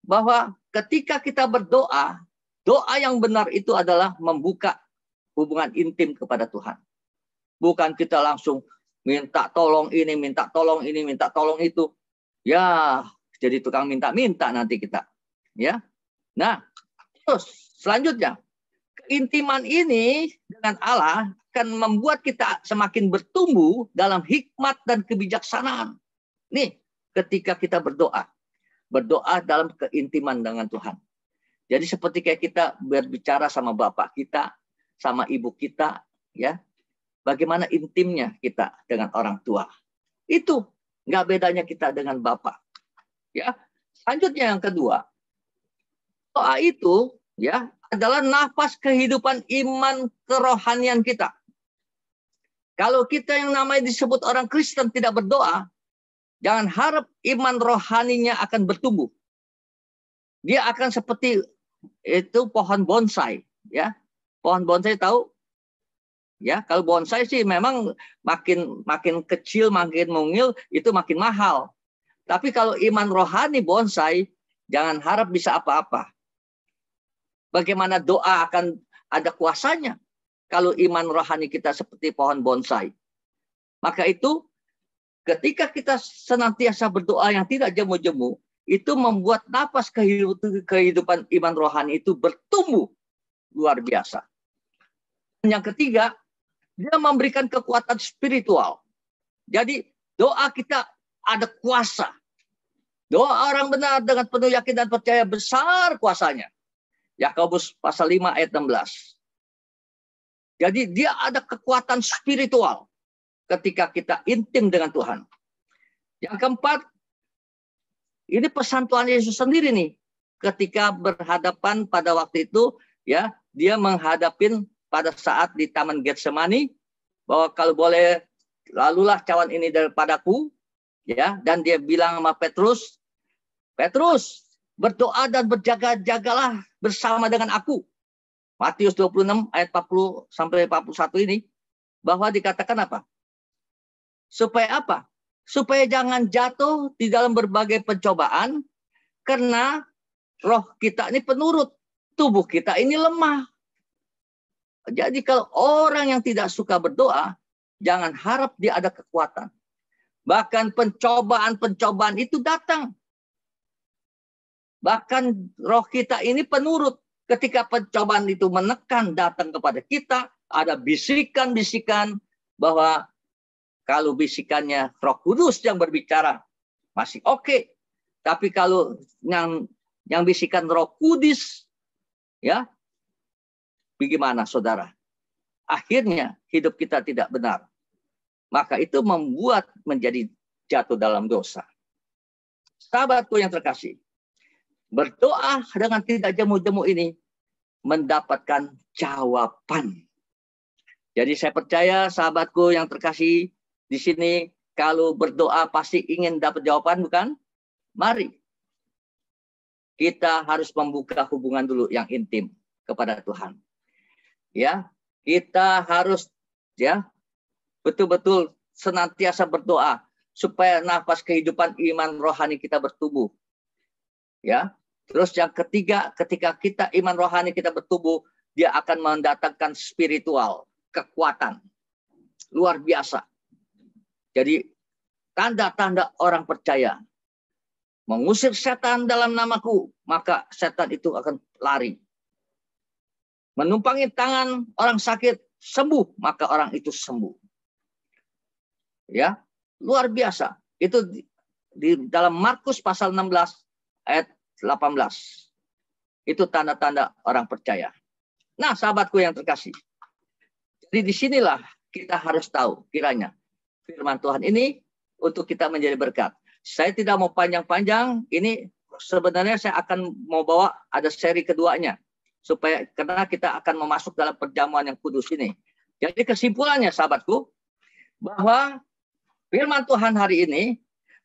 Bahwa ketika kita berdoa, doa yang benar itu adalah membuka hubungan intim kepada Tuhan. Bukan kita langsung minta tolong ini, minta tolong ini, minta tolong itu. Ya, jadi tukang minta-minta nanti kita. Ya. Nah, terus selanjutnya, keintiman ini dengan Allah akan membuat kita semakin bertumbuh dalam hikmat dan kebijaksanaan. Nih, ketika kita berdoa dalam keintiman dengan Tuhan. Jadi seperti kayak kita berbicara sama bapak kita, sama ibu kita, ya. Bagaimana intimnya kita dengan orang tua. Itu nggak bedanya kita dengan bapak. Ya, selanjutnya yang kedua, doa itu ya adalah nafas kehidupan iman kerohanian kita. Kalau kita yang namanya disebut orang Kristen tidak berdoa, jangan harap iman rohaninya akan bertumbuh. Dia akan seperti itu pohon bonsai, ya. Pohon bonsai tahu? Ya, kalau bonsai sih memang makin kecil, makin mungil itu makin mahal. Tapi kalau iman rohani bonsai, jangan harap bisa apa-apa. Bagaimana doa akan ada kuasanya kalau iman rohani kita seperti pohon bonsai. Maka itu ketika kita senantiasa berdoa yang tidak jemu-jemu, itu membuat napas kehidupan iman rohani itu bertumbuh luar biasa. Dan yang ketiga, dia memberikan kekuatan spiritual. Jadi doa kita ada kuasa. Doa orang benar dengan penuh yakin dan percaya besar kuasanya. Yakobus pasal 5 ayat 16. Jadi dia ada kekuatan spiritual ketika kita intim dengan Tuhan. Yang keempat, ini pesan Tuhan Yesus sendiri nih. Ketika berhadapan pada waktu itu, ya, dia menghadapin pada saat di Taman Getsemani bahwa kalau boleh lalulah cawan ini daripadaku, ya, dan dia bilang sama Petrus, Petrus, berdoa dan berjaga-jagalah bersama dengan aku. Matius 26 ayat 40 sampai 41 ini bahwa dikatakan apa? Supaya apa? Supaya jangan jatuh di dalam berbagai pencobaan karena roh kita ini penurut, tubuh kita ini lemah. Jadi kalau orang yang tidak suka berdoa, jangan harap dia ada kekuatan. Bahkan pencobaan-pencobaan itu datang. Bahkan roh kita ini penurut. Ketika pencobaan itu menekan datang kepada kita, ada bisikan-bisikan bahwa kalau bisikannya Roh Kudus yang berbicara, masih oke. Tapi kalau yang bisikan Roh Kudus, ya, bagaimana saudara? Akhirnya hidup kita tidak benar. Maka itu membuat menjadi jatuh dalam dosa. Sahabatku yang terkasih, berdoa dengan tidak jemu-jemu ini mendapatkan jawaban. Jadi saya percaya sahabatku yang terkasih di sini, kalau berdoa pasti ingin dapat jawaban, bukan? Mari kita harus membuka hubungan dulu yang intim kepada Tuhan. Ya, kita harus ya betul-betul senantiasa berdoa supaya nafas kehidupan iman rohani kita bertumbuh. Ya. Terus yang ketiga, ketika kita iman rohani kita bertumbuh, dia akan mendatangkan spiritual, kekuatan. Luar biasa. Jadi tanda-tanda orang percaya. Mengusir setan dalam namaku, maka setan itu akan lari. Menumpangi tangan orang sakit, sembuh, maka orang itu sembuh. Ya, luar biasa. Itu di dalam Markus pasal 16 ayat 18. Itu tanda-tanda orang percaya. Nah, sahabatku yang terkasih. Jadi disinilah kita harus tahu kiranya firman Tuhan ini untuk kita menjadi berkat. Saya tidak mau panjang-panjang. Ini sebenarnya saya akan mau bawa ada seri keduanya. Karena kita akan memasuk dalam perjamuan yang kudus ini. Jadi kesimpulannya sahabatku, bahwa firman Tuhan hari ini,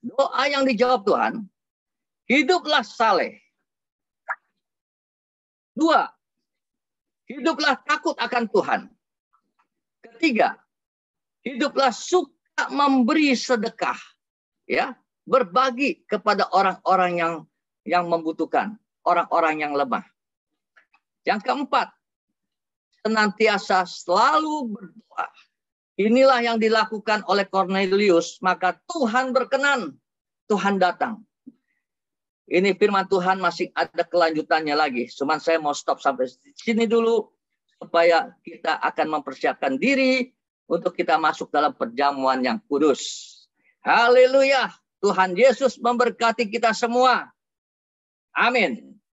doa yang dijawab Tuhan, hiduplah saleh. 2, hiduplah takut akan Tuhan. 3, hiduplah suka memberi sedekah. Ya, berbagi kepada orang-orang yang membutuhkan, orang-orang yang lemah. Yang keempat, senantiasa selalu berdoa. Inilah yang dilakukan oleh Cornelius, maka Tuhan berkenan, Tuhan datang. Ini firman Tuhan masih ada kelanjutannya lagi. Cuman saya mau stop sampai sini dulu, supaya kita akan mempersiapkan diri untuk kita masuk dalam perjamuan yang kudus. Haleluya. Tuhan Yesus memberkati kita semua. Amin.